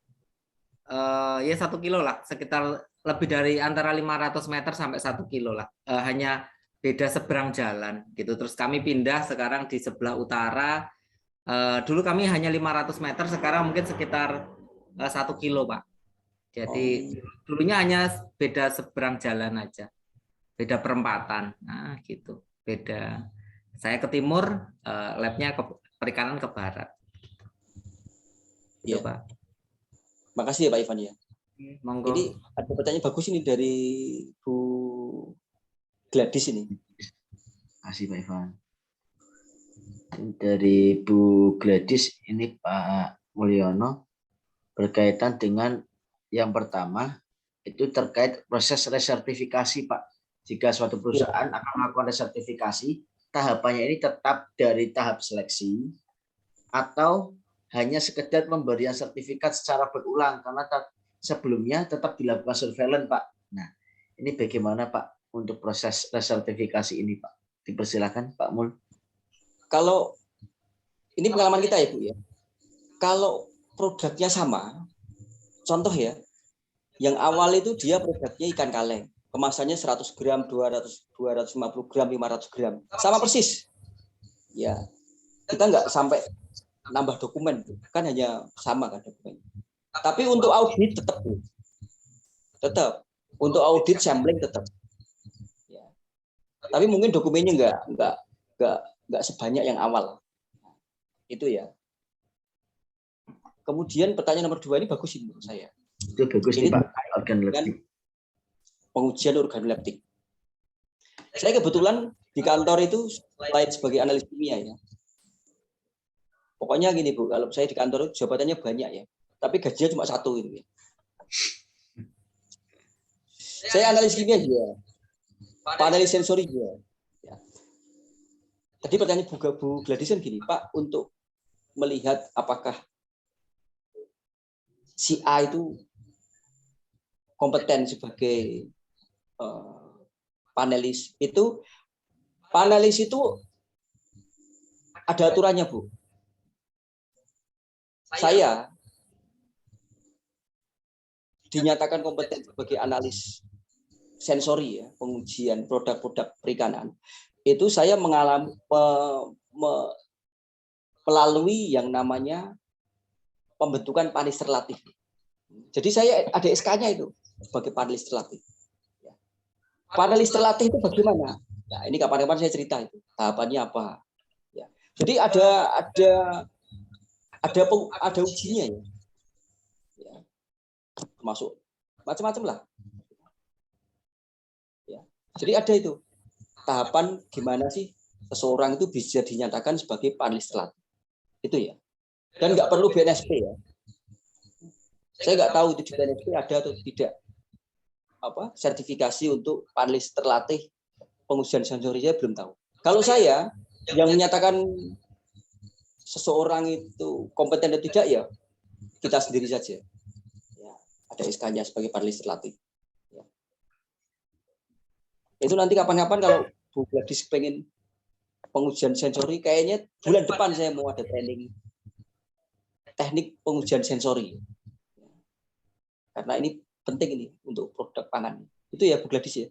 ya 1 kilo lah, sekitar lebih dari antara 500 meter sampai 1 kilo lah. Hanya beda seberang jalan gitu. Terus kami pindah sekarang di sebelah utara. Dulu kami hanya 500 meter, sekarang mungkin sekitar 1 kilo Pak. Jadi dulunya hanya beda seberang jalan aja, beda perempatan. Nah gitu, beda. Saya ke timur, labnya ke perikanan ke barat. Gitu, Iya. Pak. Makasih ya Pak Ivan ya. Monggo. Ini ada pertanyaan bagus ini dari Bu Gladys ini. Terima kasih Pak Ivan. Dari Bu Gladys ini Pak Mulyono berkaitan dengan yang pertama itu terkait proses resertifikasi Pak. Jika suatu perusahaan akan melakukan resertifikasi, tahapannya ini tetap dari tahap seleksi atau hanya sekedar pemberian sertifikat secara berulang karena sebelumnya tetap dilakukan surveillance Pak. Nah, ini bagaimana Pak untuk proses resertifikasi ini Pak? Dipersilakan Pak Mul. Kalau ini pengalaman kita ya Bu ya. Kalau produknya sama, contoh ya, yang awal itu dia produknya ikan kaleng, kemasannya 100 gram, 250 gram, 500 gram, sama persis. Ya, kita nggak sampai nambah dokumen, kan hanya sama kan dokumen. Tapi untuk audit tetap untuk audit sampling tetap. Ya. Tapi mungkin dokumennya nggak sebanyak yang awal. Itu ya. Kemudian pertanyaan nomor 2 ini bagus ini menurut saya. Itu bagus ini nih Pak, organoleptik. Pengujian organoleptik. Saya kebetulan di kantor itu selain sebagai analis kimia ya. Pokoknya gini Bu, kalau saya di kantor itu jabatannya banyak ya, tapi gajinya cuma 1 itu ya. Saya analis kimia juga, analis sensori juga. Ya. Tadi pertanyaan Bu Gladys kan gini, Pak, untuk melihat apakah si A itu kompeten sebagai panelis itu ada aturannya Bu. Saya dinyatakan kompeten sebagai analis sensori ya, pengujian produk-produk perikanan. Itu saya mengalami melalui yang namanya pembentukan panelis terlatih. Jadi saya ada SK-nya itu sebagai panelis terlatih. Panelis terlatih itu bagaimana? Nah, ini kapan-kapan saya cerita itu tahapannya apa. Ya. Jadi ada ujinya ya, termasuk macam-macam lah. Ya. Jadi ada itu tahapan gimana sih seseorang itu bisa dinyatakan sebagai panelis terlatih. Itu ya. Dan nggak perlu BNSP ya. Saya nggak tahu itu di BNSP ada atau tidak sertifikasi untuk panelis terlatih pengujian sensori, saya belum tahu. Kalau saya yang menyatakan seseorang itu kompeten atau tidak ya kita sendiri saja. Ya, ada SK-nya sebagai panelis terlatih. Ya. Itu nanti kapan-kapan kalau Bu Gladys pengen pengujian sensori, kayaknya bulan depan saya mau ada training teknik pengujian sensori. Karena ini penting ini untuk produk pangan. Itu ya Bu Gladys ya.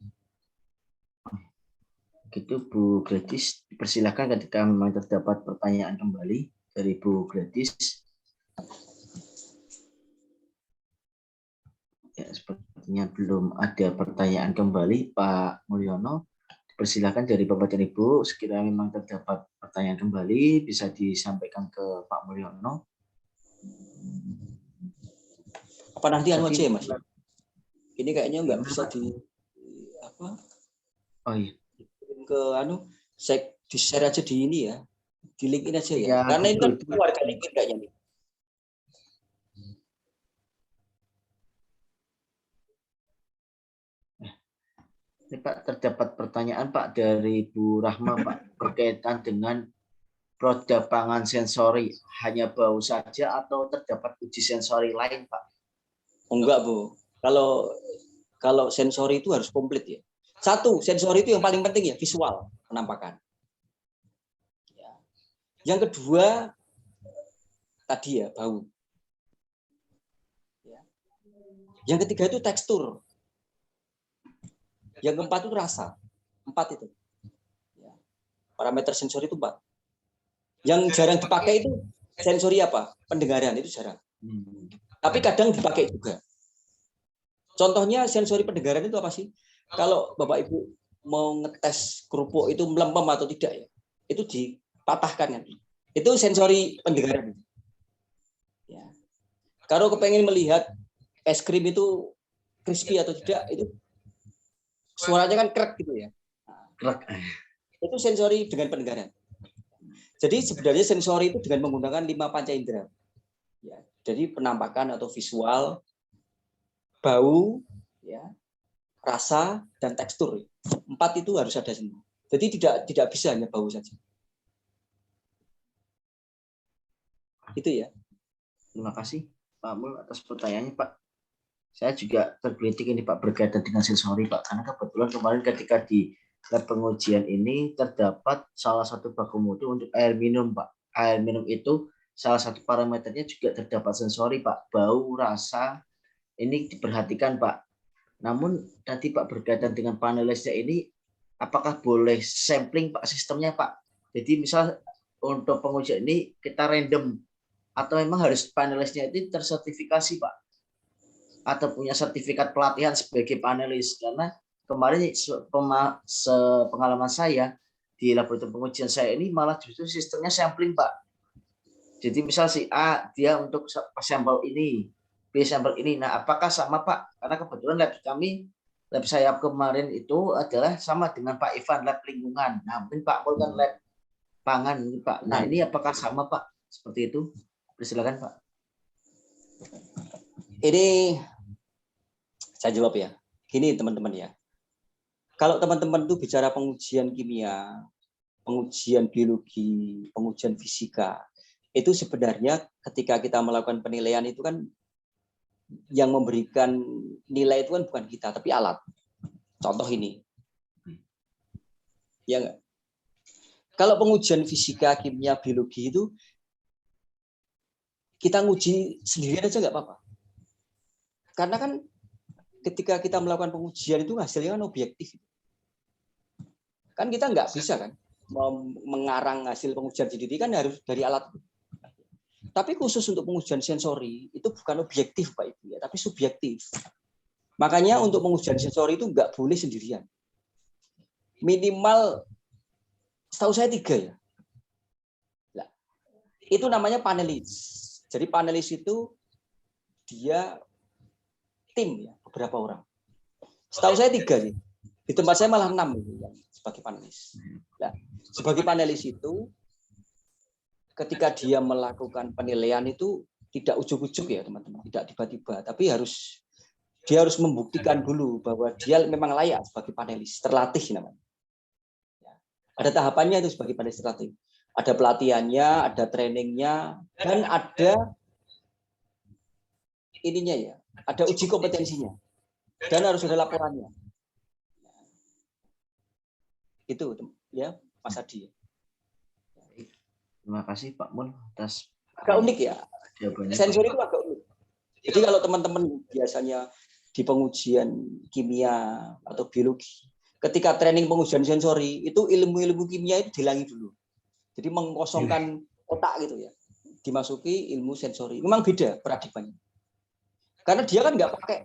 Gitu Bu Gladys, dipersilakan ketika memang terdapat pertanyaan kembali dari Bu Gladys. Ya, sepertinya belum ada pertanyaan kembali Pak Mulyono. Dipersilakan dari Bapak dan Ibu, sekiranya memang terdapat pertanyaan kembali bisa disampaikan ke Pak Mulyono. Apa nanti anu aja ya Mas? Ini kayaknya nggak bisa di apa? Oh iya. Ke saya di-share aja di ini ya, di link ini aja ya, Ya, karena ini kan keluarga LinkedIn kayaknya nih. Ini Pak terdapat pertanyaan Pak dari Bu Rahma Pak berkaitan dengan produk pangan sensori hanya bau saja atau terdapat uji sensori lain, Pak? Enggak, Bu. Kalau sensori itu harus komplit ya. Satu, sensori itu yang paling penting ya, visual, penampakan. Ya. Yang kedua, tadi ya, bau. Ya. Yang ketiga itu tekstur. Yang keempat itu rasa. 4 itu. Ya. Parameter sensori itu 4. Yang jarang dipakai itu sensori apa? Pendengaran, itu jarang. Tapi kadang dipakai juga. Contohnya sensori pendengaran itu apa sih? Kalau Bapak Ibu mau ngetes kerupuk itu melempem atau tidak ya, itu dipatahkan kan. Itu sensori pendengaran. Ya. Kalau kepengen melihat es krim itu crispy atau tidak, itu suaranya kan krek gitu ya. Krek. Itu sensori dengan pendengaran. Jadi sebenarnya sensori itu dengan menggunakan 5 panca indera. Ya. Jadi penampakan atau visual, bau, ya, rasa, dan tekstur. 4 itu harus ada semua. Jadi tidak bisa hanya bau saja. Itu ya. Terima kasih Pak Mul atas pertanyaannya, Pak. Saya juga tergelitik ini Pak berkaitan dengan sensori, Pak, karena kebetulan kemarin ketika di lab pengujian ini terdapat salah satu baku mutu untuk air minum, Pak. Air minum itu salah satu parameternya juga terdapat sensori, Pak. Bau, rasa, ini diperhatikan, Pak. Namun tadi Pak berkaitan dengan panelisnya ini, apakah boleh sampling Pak sistemnya, Pak? Jadi misal untuk pengujian ini kita random atau memang harus panelisnya itu tersertifikasi, Pak? Atau punya sertifikat pelatihan sebagai panelis? Karena kemarin pengalaman saya di laboratorium pengujian saya ini malah justru sistemnya sampling, Pak. Jadi misal si A dia untuk sampel ini, B sampel ini. Nah, apakah sama, Pak? Karena kebetulan lab saya kemarin itu adalah sama dengan Pak Ivan, lab lingkungan. Nah, mungkin Pak Pol kan lab pangan, Pak. Nah, ini apakah sama, Pak? Seperti itu? Silakan, Pak. Ini saya jawab ya. Gini teman-teman ya. Kalau teman-teman tuh bicara pengujian kimia, pengujian biologi, pengujian fisika, itu sebenarnya ketika kita melakukan penilaian itu kan yang memberikan nilai itu kan bukan kita, tapi alat. Contoh ini. Ya enggak? Kalau pengujian fisika, kimia, biologi itu kita nguji sendirian aja nggak apa-apa. Karena kan ketika kita melakukan pengujian itu hasilnya kan objektif. Kan kita nggak bisa kan mengarang hasil pengujian sendiri, kan harus dari alat. Tapi khusus untuk pengujian sensori itu bukan objektif Pak Ibu ya, tapi subjektif. Makanya untuk pengujian sensori itu nggak boleh sendirian. Minimal setahu saya 3 ya. Nah, itu namanya panelis. Jadi panelis itu dia tim ya, beberapa orang. Setahu saya 3 sih. Di tempat saya malah 6 gitu, ya, sebagai panelis. Nah, sebagai panelis itu ketika dia melakukan penilaian itu tidak ujuk-ujuk ya teman-teman, tidak tiba-tiba, tapi dia harus membuktikan dulu bahwa dia memang layak sebagai panelis, terlatih namanya. Ada tahapannya itu sebagai panelis terlatih. Ada pelatihannya, ada trainingnya, dan ada ininya ya, ada uji kompetensinya, dan harus ada laporannya. Itu ya Mas Adi. Terima kasih Pak Mul atas agak unik ya. Sensori itu agak unik. Jadi kalau teman-teman biasanya di pengujian kimia atau biologi, ketika training pengujian sensori itu ilmu-ilmu kimia itu dihilangi dulu. Jadi mengkosongkan otak gitu ya. Dimasuki ilmu sensori. Memang beda paradigmanya. Karena dia kan nggak pakai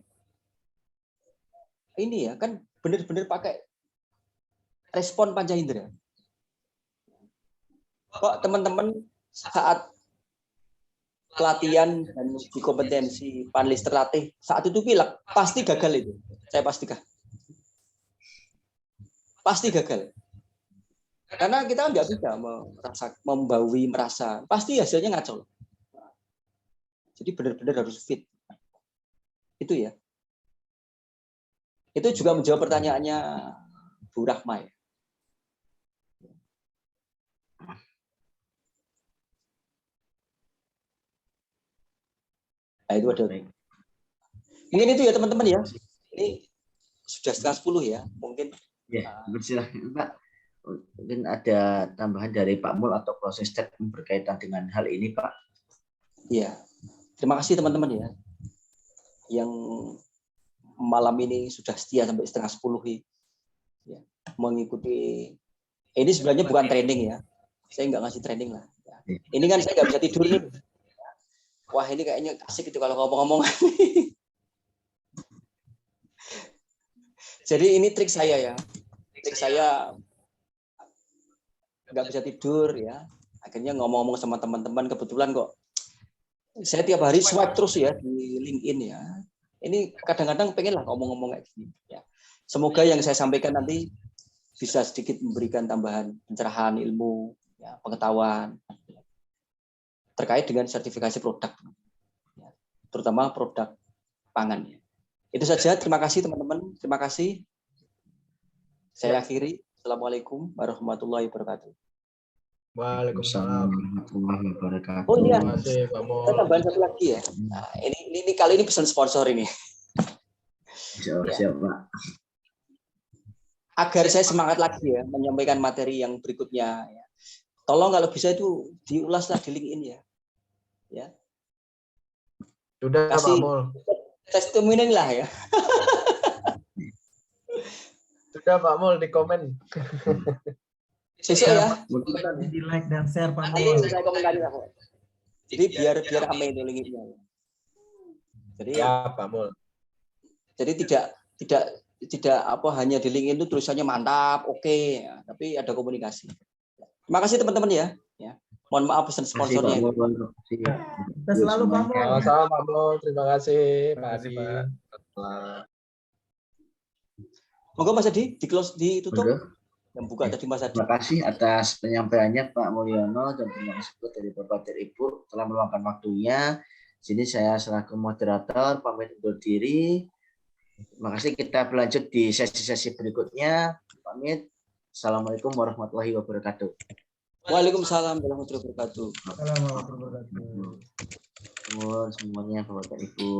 ini ya, kan benar-benar pakai respon panca indera. Kok teman-teman saat pelatihan dan uji kompetensi panelis terlatih saat itu pilek, pasti gagal itu. Saya pastikan. Pasti gagal. Karena kita nggak bisa membaui, merasa. Pasti hasilnya ngaco. Jadi benar-benar harus fit. Itu ya. Itu juga menjawab pertanyaannya Bu Rahma ya. Nah, itu ada. Baik. Mungkin itu ya teman-teman ya. Ini sudah 9:30 ya. Mungkin Ya, bersilakan Pak. Mungkin ada tambahan dari Pak Mul atau closing statement berkaitan dengan hal ini, Pak. ya. Terima kasih teman-teman ya. Yang malam ini sudah setia sampai 9:30 ya, mengikuti. Ini sebenarnya bukan training ya. Saya nggak ngasih training lah. Ya. Ini kan saya nggak bisa tidur nih. Wah ini kayaknya asik itu kalau ngomong-ngomong. Jadi ini trik saya ya. Trik saya nggak bisa tidur ya. Akhirnya ngomong-ngomong sama teman-teman, kebetulan kok saya tiap hari swipe terus ya di LinkedIn ya. Ini kadang-kadang pengen lah ngomong-ngomong kayak gini. Ya. Semoga yang saya sampaikan nanti bisa sedikit memberikan tambahan pencerahan ilmu, ya, pengetahuan terkait dengan sertifikasi produk, ya, terutama produk pangan. Itu saja. Terima kasih teman-teman. Terima kasih. Saya akhiri. Assalamualaikum warahmatullahi wabarakatuh. Waalaikumsalam. Warahmatullahi wabarakatuh. Oh iya, Terima kasih Pak Mul. saya tambahan satu lagi ya. Nah, ini kali ini pesan sponsor ini. Siap, Pak. Agar saya semangat lagi ya menyampaikan materi yang berikutnya. Ya. Tolong kalau bisa itu diulaslah di LinkedIn ya. Ya. Sudah Kasih Pak Mul. testimoni lah ya. Sudah Pak Mul di komen. Sesuk ya. Tadi di like dan share Pak Nanti Mul. saya komentari lah. Jadi biar rame itu LinkedIn-nya. Jadi Ya Pak Mul. Jadi tidak apa hanya di LinkedIn itu tulisannya mantap, oke, ya, tapi ada komunikasi. Terima kasih teman-teman ya. Ya. Mohon maaf pesan sponsornya. Kita selalu Pak Mul. Sama-sama Pak Mul. Terima kasih Pak kasih, Adi. Pak. Monggo Mas Adi ditutup. Udah. Yang buka tadi Mas Adi. Terima kasih atas penyampaiannya Pak Mulyono dan terima kasih dari Bapak dan Ibu telah meluangkan waktunya. Sini saya selaku moderator pamit undur diri. Terima kasih, kita berlanjut di sesi-sesi berikutnya. Pamit. Assalamualaikum warahmatullahi wabarakatuh. Waalaikumsalam warahmatullahi wabarakatuh. Assalamualaikum warahmatullahi wabarakatuh. Semuanya Bapak dan Ibu.